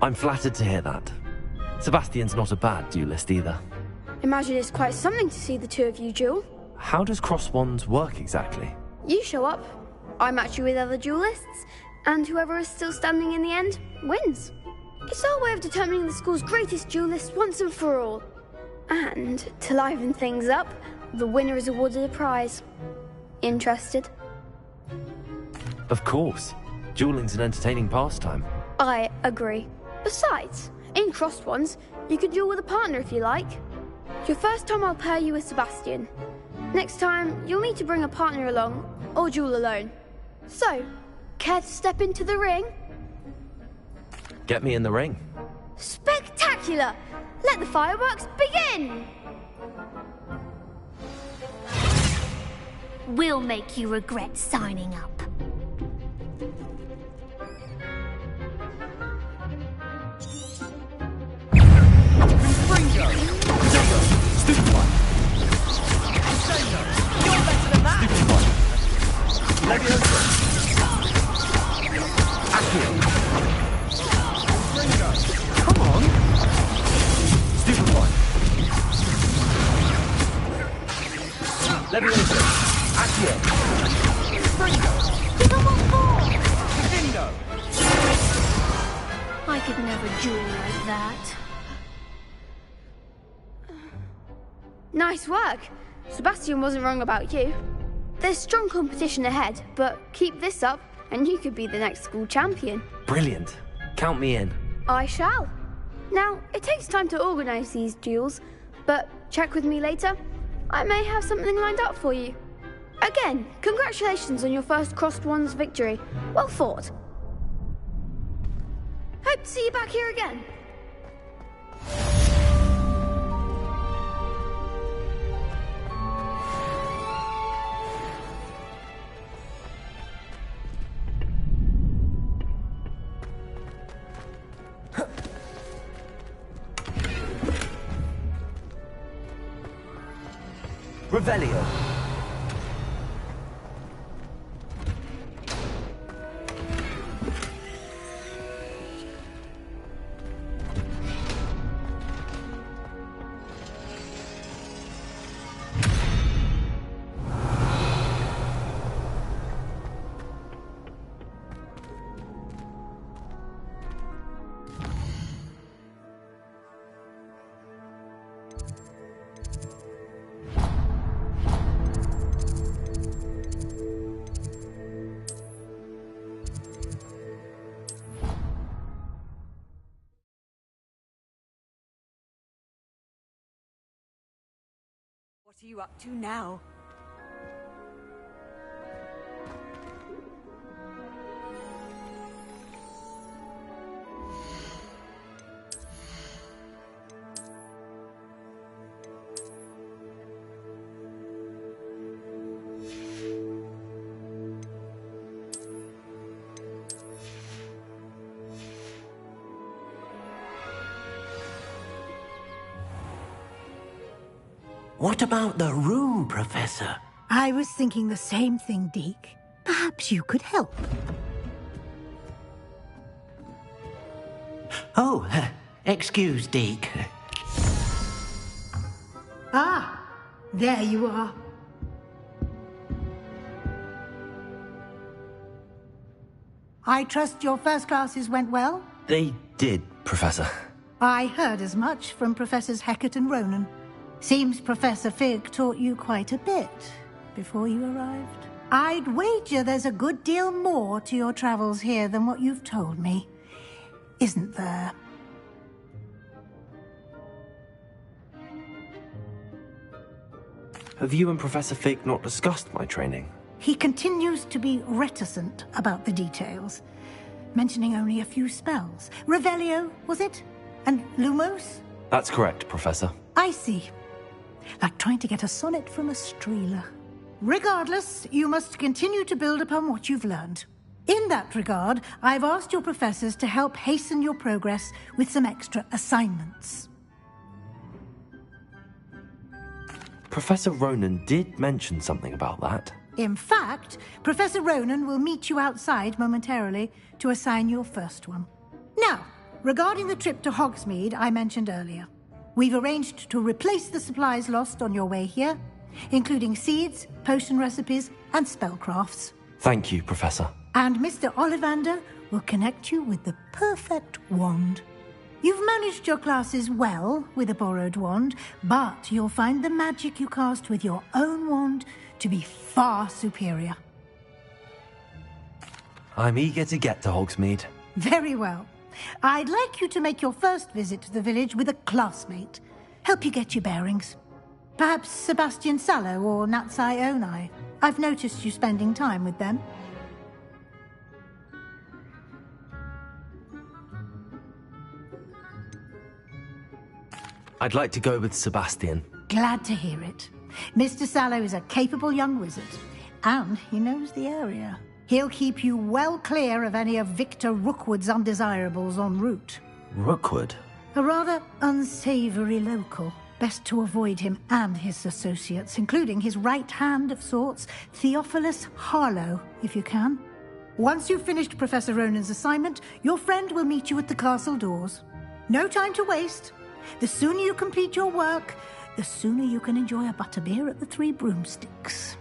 I'm flattered to hear that. Sebastian's not a bad duelist either. Imagine it's quite something to see the two of you duel. How does cross wands work exactly? You show up, I match you with other duelists, and whoever is still standing in the end wins. It's our way of determining the school's greatest duelist once and for all. And to liven things up, the winner is awarded a prize. Interested? Of course. Dueling's an entertaining pastime. I agree. Besides, in crossed ones, you can duel with a partner if you like. Your first time I'll pair you with Sebastian. Next time, you'll need to bring a partner along, or duel alone. So, care to step into the ring? Get me in the ring. Spectacular! Let the fireworks begin! We'll make you regret signing up. Stupid one! You're better than that! Stupid one! Leviosa! Accio! Come on! Stupid one! Leviosa! Accio! Give them what for! Dindo! I could never duel like that. Nice work! Sebastian wasn't wrong about you. There's strong competition ahead, but keep this up and you could be the next school champion. Brilliant. Count me in. I shall. Now, it takes time to organise these duels, but check with me later. I may have something lined up for you. Again, congratulations on your first crossed wands victory. Well fought. Hope to see you back here again. Revelio. What are you up to now? What about the room, Professor? I was thinking the same thing, Deke. Perhaps you could help. Oh, excuse, Deke. Ah, there you are. I trust your first classes went well? They did, Professor. I heard as much from Professors Hecat and Ronan. Seems Professor Fig taught you quite a bit before you arrived. I'd wager there's a good deal more to your travels here than what you've told me. Isn't there? Have you and Professor Fig not discussed my training? He continues to be reticent about the details, mentioning only a few spells. Revelio, was it? And Lumos? That's correct, Professor. I see. Like trying to get a sonnet from a streeler. Regardless, you must continue to build upon what you've learned. In that regard, I've asked your professors to help hasten your progress with some extra assignments. Professor Ronan did mention something about that. In fact, Professor Ronan will meet you outside momentarily to assign your first one. Now, regarding the trip to Hogsmeade I mentioned earlier, we've arranged to replace the supplies lost on your way here, including seeds, potion recipes, and spellcrafts. Thank you, Professor. And Mr. Ollivander will connect you with the perfect wand. You've managed your classes well with a borrowed wand, but you'll find the magic you cast with your own wand to be far superior. I'm eager to get to Hogsmeade. Very well. I'd like you to make your first visit to the village with a classmate. Help you get your bearings. Perhaps Sebastian Sallow or Natsai Onai. I've noticed you spending time with them. I'd like to go with Sebastian. Glad to hear it. Mr. Sallow is a capable young wizard, and he knows the area. He'll keep you well clear of any of Victor Rookwood's undesirables en route. Rookwood? A rather unsavory local. Best to avoid him and his associates, including his right hand of sorts, Theophilus Harlow, if you can. Once you've finished Professor Ronan's assignment, your friend will meet you at the castle doors. No time to waste. The sooner you complete your work, the sooner you can enjoy a butterbeer at the Three Broomsticks.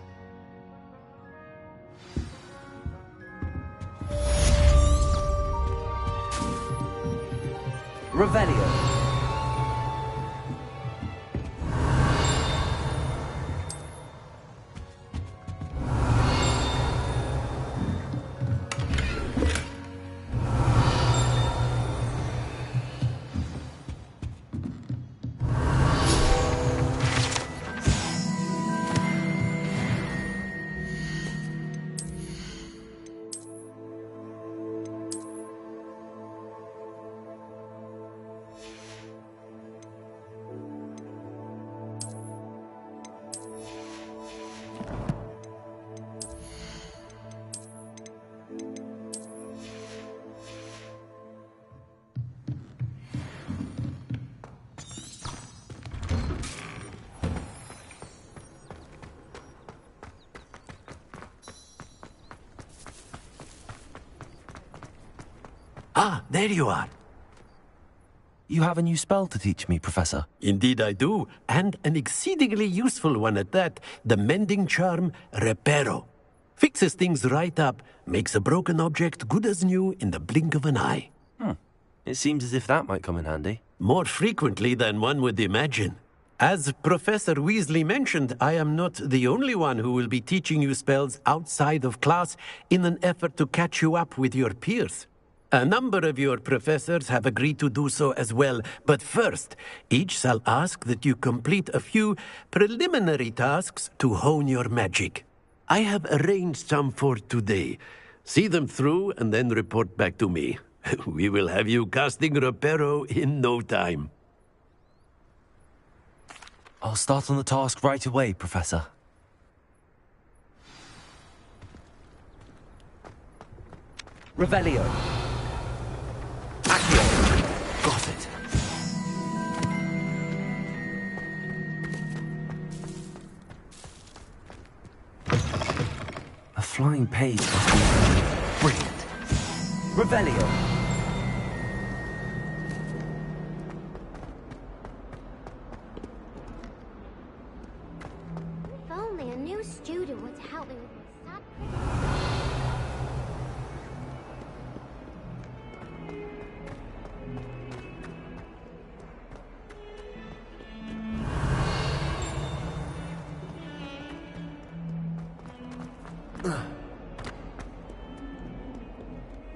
Revelio. Ah, there you are. You have a new spell to teach me, Professor. Indeed I do, and an exceedingly useful one at that. The mending charm, Reparo. Fixes things right up, makes a broken object good as new in the blink of an eye. It seems as if that might come in handy. More frequently than one would imagine. As Professor Weasley mentioned, I am not the only one who will be teaching you spells outside of class in an effort to catch you up with your peers. A number of your professors have agreed to do so as well, but first, each shall ask that you complete a few preliminary tasks to hone your magic. I have arranged some for today. See them through and then report back to me. We will have you casting Reparo in no time. I'll start on the task right away, Professor. Revelio. Got it. flying page must be brilliant. Revelio. If only a new student would help me with my sad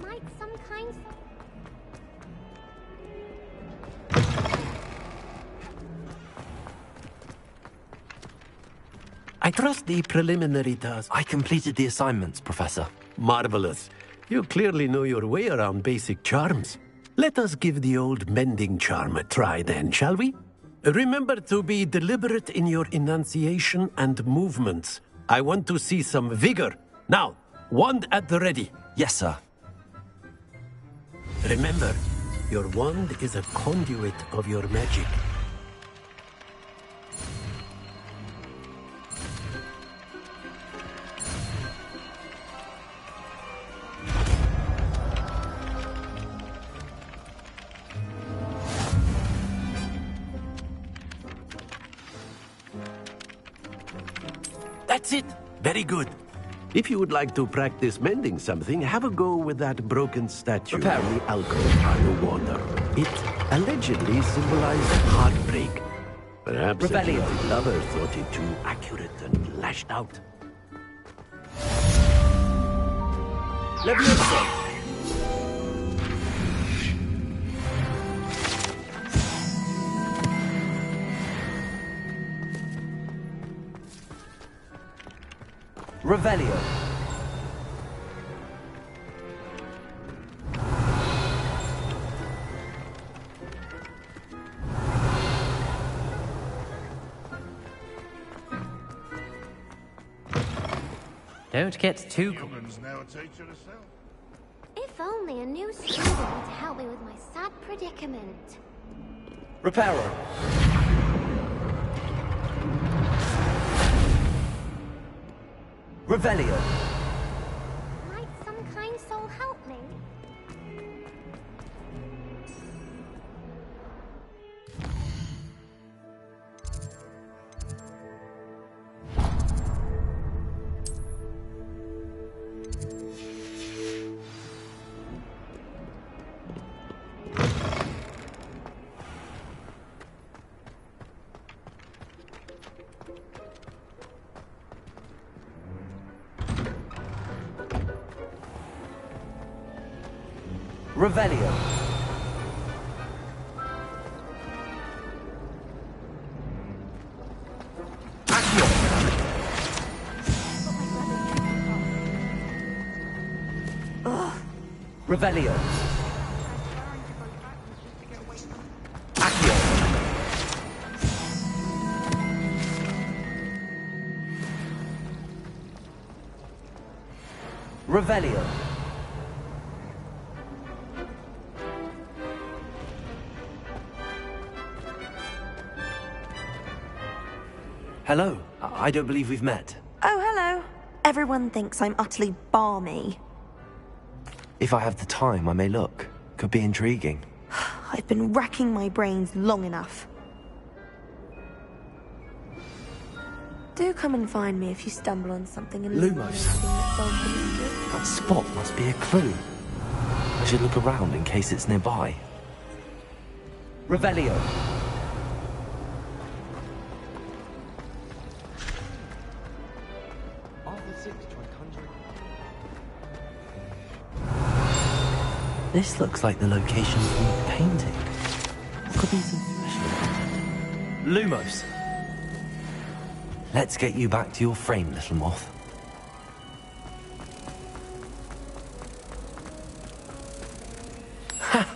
Might some kind I trust the preliminary task. I completed the assignments, Professor. Marvelous. You clearly know your way around basic charms. Let us give the old mending charm a try then, shall we? Remember to be deliberate in your enunciation and movements. I want to see some vigor. Now, wand at the ready. Yes, sir. Remember, your wand is a conduit of your magic. That's it. Very good. If you would like to practice mending something, have a go with that broken statue in the alcove by the water. It allegedly symbolized heartbreak. Perhaps a guilty lover thought it too accurate and lashed out. Levioso. Revelio. Don't get too... Human's now a teacher herself. If only a new student would help me with my sad predicament. Reparo. Revelio. Might some kind soul help me? Revelio. Accio. Revelio. Accio. Revelio. Hello. I don't believe we've met. Oh, hello. Everyone thinks I'm utterly balmy. If I have the time, I may look. Could be intriguing. I've been racking my brains long enough. Do come and find me if you stumble on something in Lumos. That spot must be a clue. I should look around in case it's nearby. Revelio. This looks like the location from the painting. What could be so special about it? Lumos. Let's get you back to your frame, little moth. Ha!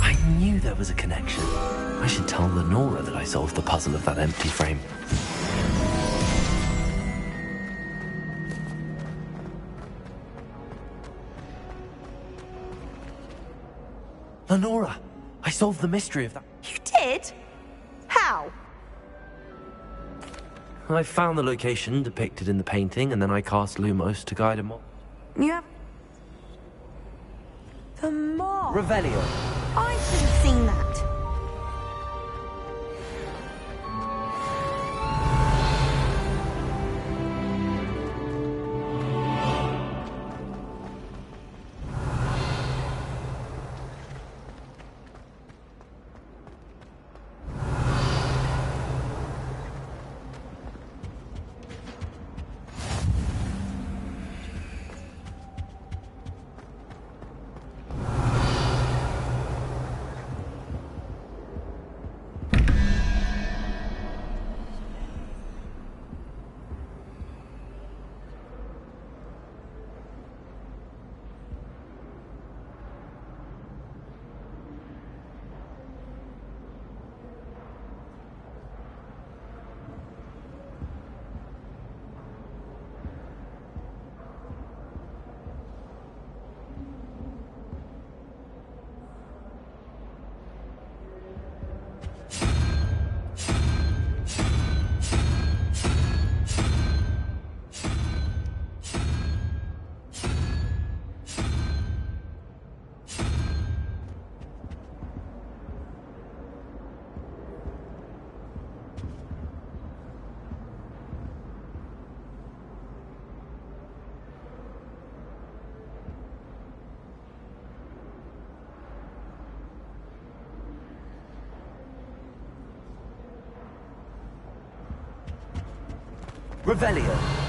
I knew there was a connection. I should tell Lenora that I solved the puzzle of that empty frame. Lenora, I solved the mystery of that. You did? How? I found the location depicted in the painting, and then I cast Lumos to guide him on. You have... The mob! Revelio. I should have seen that. Revelio.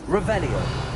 Revelio.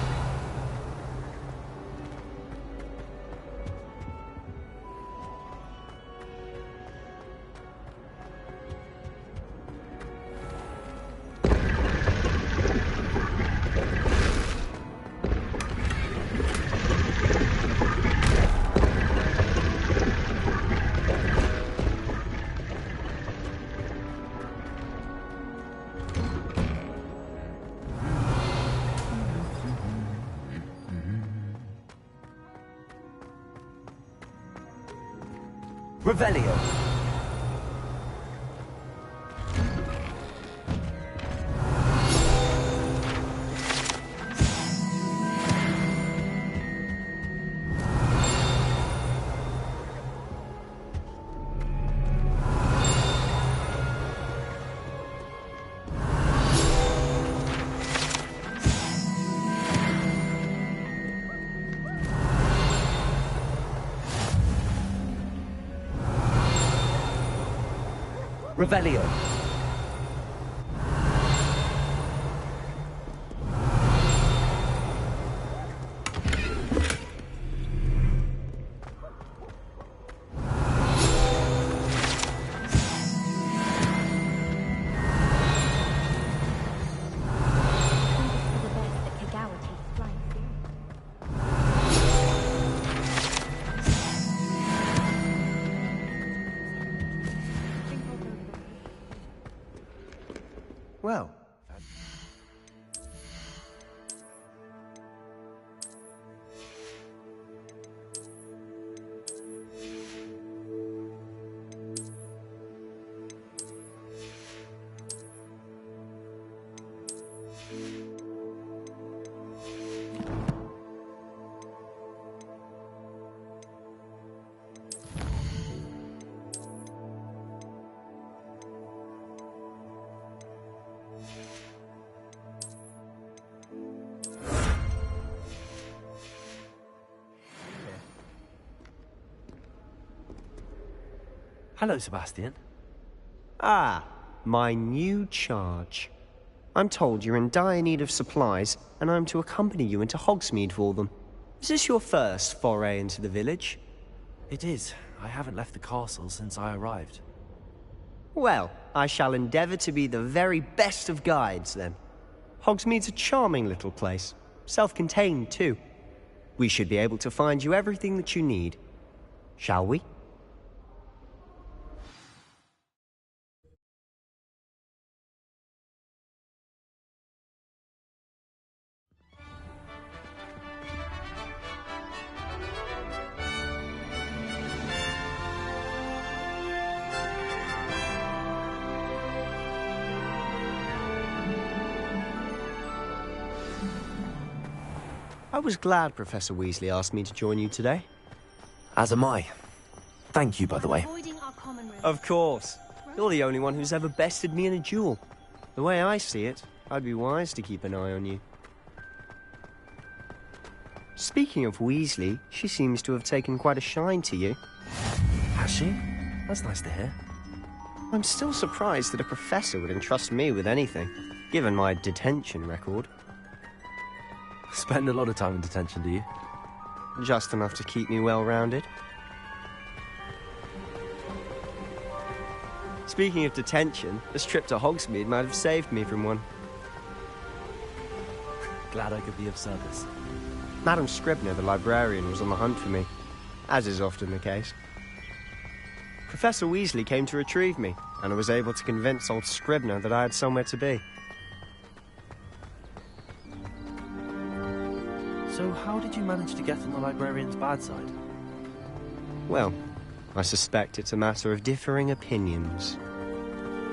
Revelio. Revelio. Well. Hello, Sebastian. Ah, my new charge. I'm told you're in dire need of supplies, and I'm to accompany you into Hogsmeade for them. Is this your first foray into the village? It is. I haven't left the castle since I arrived. Well, I shall endeavour to be the very best of guides, then. Hogsmeade's a charming little place. Self-contained, too. We should be able to find you everything that you need. Shall we? I was glad Professor Weasley asked me to join you today. As am I. Thank you, by the way. Of course. You're the only one who's ever bested me in a duel. The way I see it, I'd be wise to keep an eye on you. Speaking of Weasley, she seems to have taken quite a shine to you. Has she? That's nice to hear. I'm still surprised that a professor would entrust me with anything, given my detention record. Spend a lot of time in detention, do you? Just enough to keep me well-rounded. Speaking of detention, this trip to Hogsmeade might have saved me from one. Glad I could be of service. Madam Scribner, the librarian, was on the hunt for me, as is often the case. Professor Weasley came to retrieve me, and I was able to convince old Scribner that I had somewhere to be. So how did you manage to get on the librarian's bad side? Well, I suspect it's a matter of differing opinions.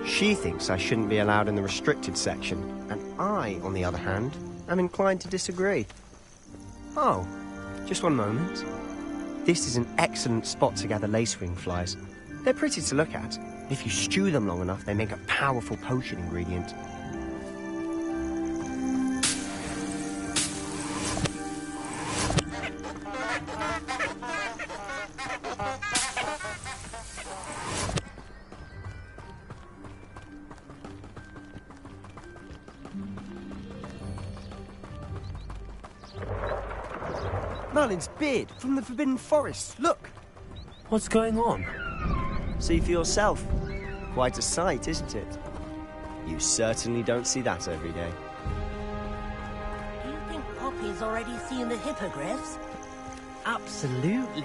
She thinks I shouldn't be allowed in the restricted section, and I, on the other hand, am inclined to disagree. Oh, just one moment. This is an excellent spot to gather lacewing flies. They're pretty to look at. If you stew them long enough, they make a powerful potion ingredient. Merlin's beard from the Forbidden Forest. Look! What's going on? See for yourself. Quite a sight, isn't it? You certainly don't see that every day. Do you think Poppy's already seen the hippogriffs? Absolutely.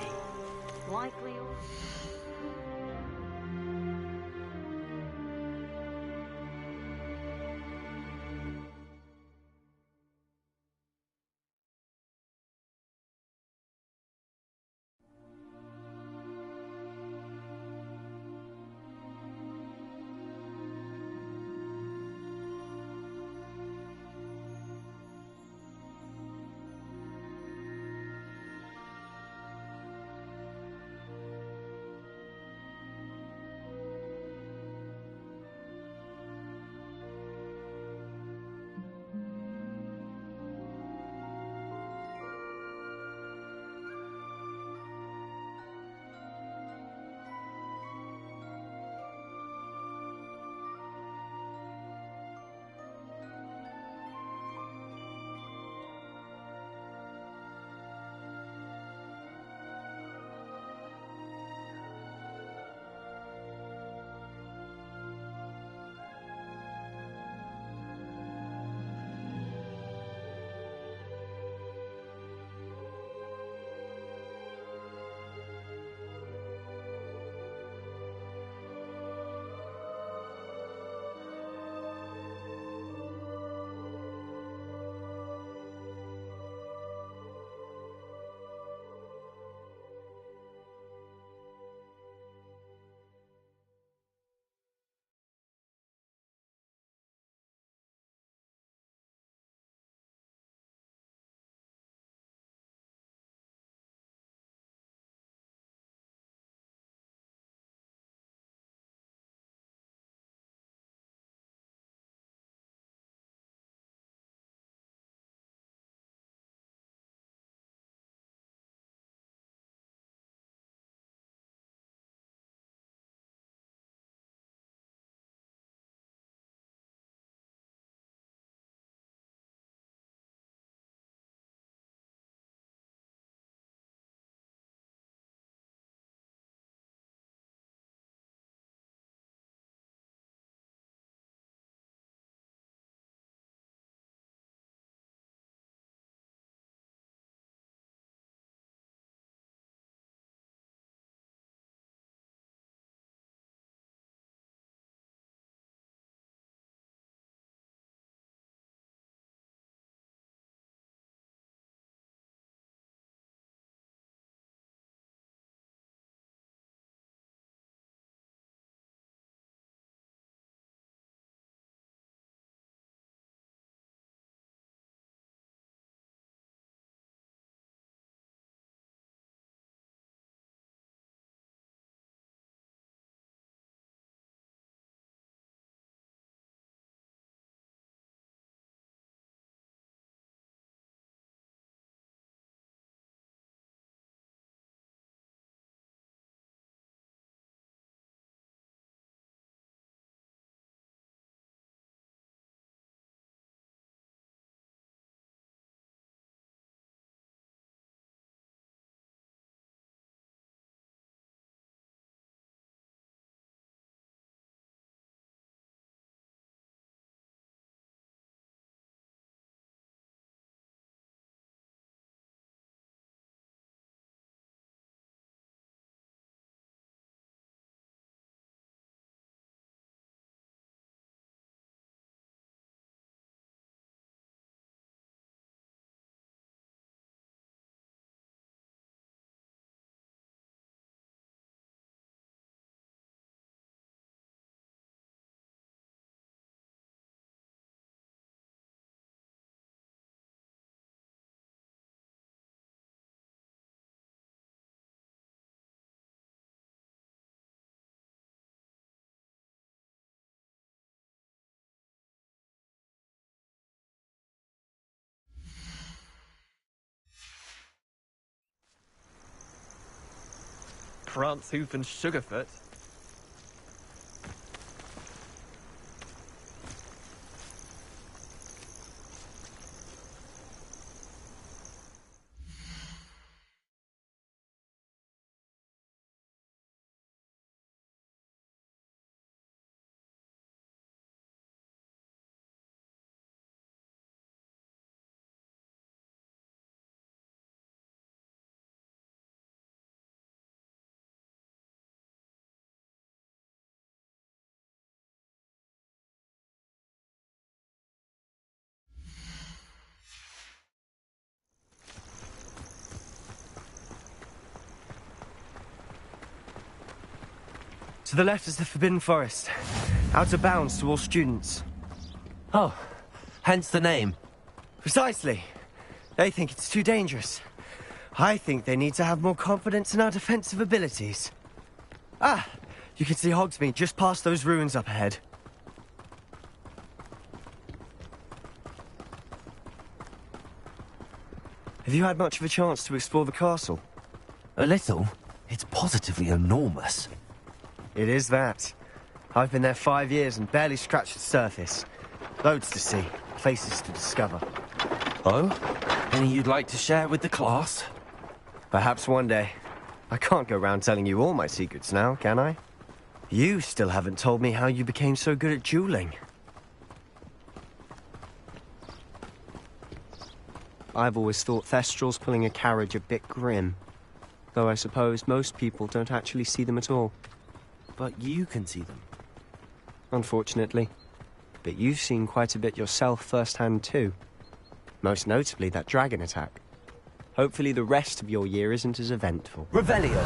Likely. Prance, Hoof, and Sugarfoot. To the left is the Forbidden Forest. Out of bounds to all students. Oh, hence the name. Precisely. They think it's too dangerous. I think they need to have more confidence in our defensive abilities. Ah, you can see Hogsmeade just past those ruins up ahead. Have you had much of a chance to explore the castle? A little. It's positively enormous. It is that. I've been there 5 years and barely scratched the surface. Loads to see, places to discover. Oh? Any you'd like to share with the class? Perhaps one day. I can't go round telling you all my secrets now, can I? You still haven't told me how you became so good at dueling. I've always thought Thestrals pulling a carriage a bit grim. Though I suppose most people don't actually see them at all. But you can see them. Unfortunately. But you've seen quite a bit yourself firsthand too. Most notably that dragon attack. Hopefully the rest of your year isn't as eventful. Revelio!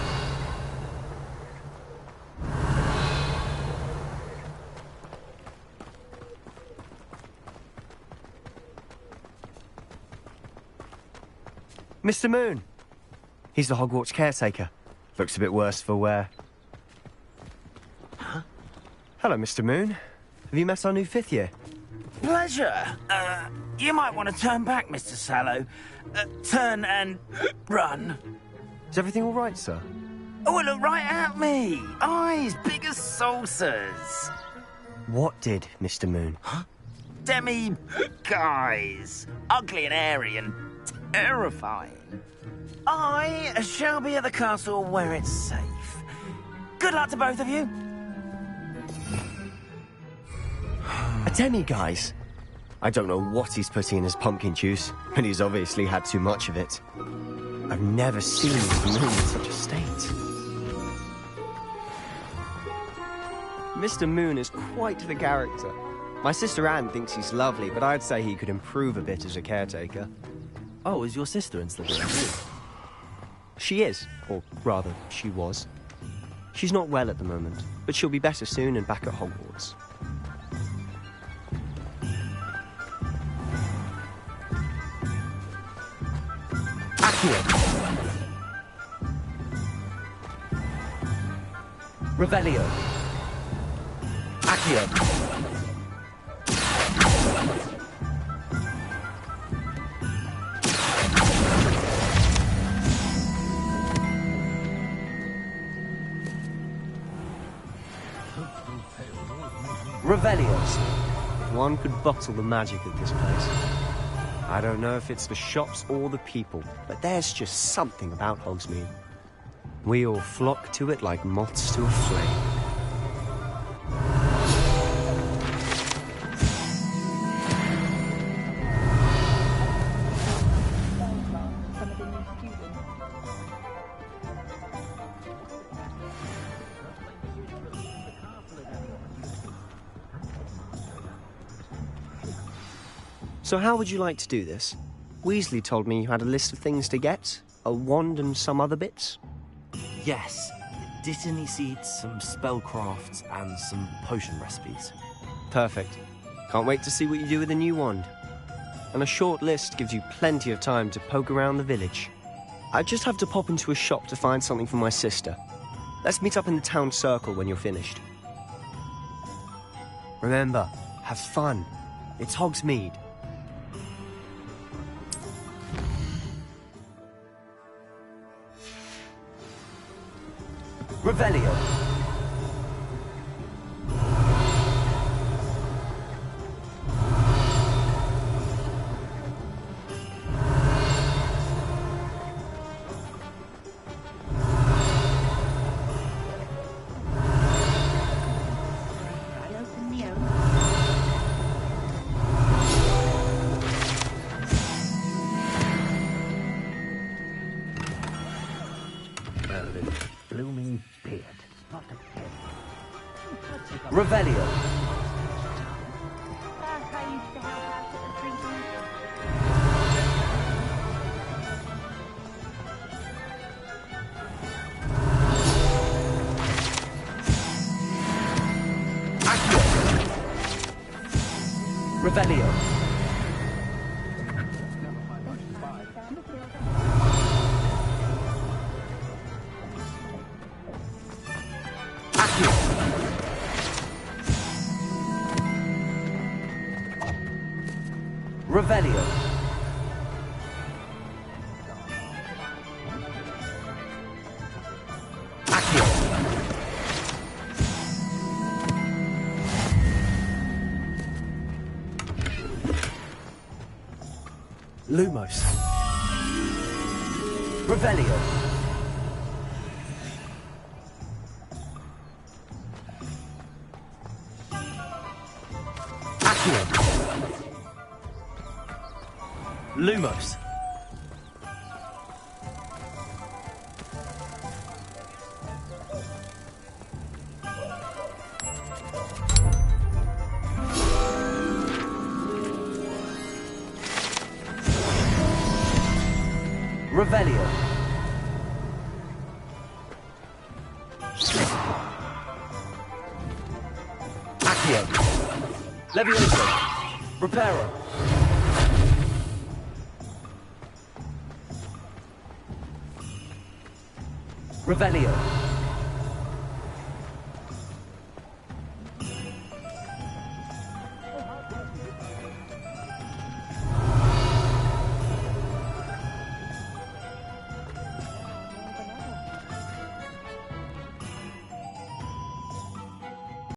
Mr. Moon! He's the Hogwarts caretaker. Looks a bit worse for wear. Huh? Hello, Mr. Moon. Have you met our new 5th year? Pleasure. You might want to turn back, Mr. Sallow. Turn and run. Is everything all right, sir? Oh, look right at me. Eyes big as saucers. What did, Mr. Moon? Huh? Guys. Ugly and airy and terrifying. I shall be at the castle where it's safe. Good luck to both of you. A demi-guise? I don't know what he's putting in his pumpkin juice, but he's obviously had too much of it. I've never seen Mr. Moon in such a state. Mr. Moon is quite the character. My sister Anne thinks he's lovely, but I'd say he could improve a bit as a caretaker. Oh, is your sister in Slytherin? She is, or rather, she was. She's not well at the moment, but she'll be better soon and back at Hogwarts. Accio! Revelio! Accio! Revelios. If one could bottle the magic of this place. I don't know if it's the shops or the people, but there's just something about Hogsmeade. We all flock to it like moths to a flame. So how would you like to do this? Weasley told me you had a list of things to get, a wand and some other bits. Yes. Dittany seeds, some spellcrafts, and some potion recipes. Perfect. Can't wait to see what you do with the new wand. And a short list gives you plenty of time to poke around the village. I just have to pop into a shop to find something for my sister. Let's meet up in the town circle when you're finished. Remember, have fun. It's Hogsmeade. Revelio. Well, this blooming beard. Not a head. Revelio. Revelio. Revelio. Accio. Lumos. Revelio. Accio. Lumos. Revelio. Accio. Levioso. Reparo. Revelio.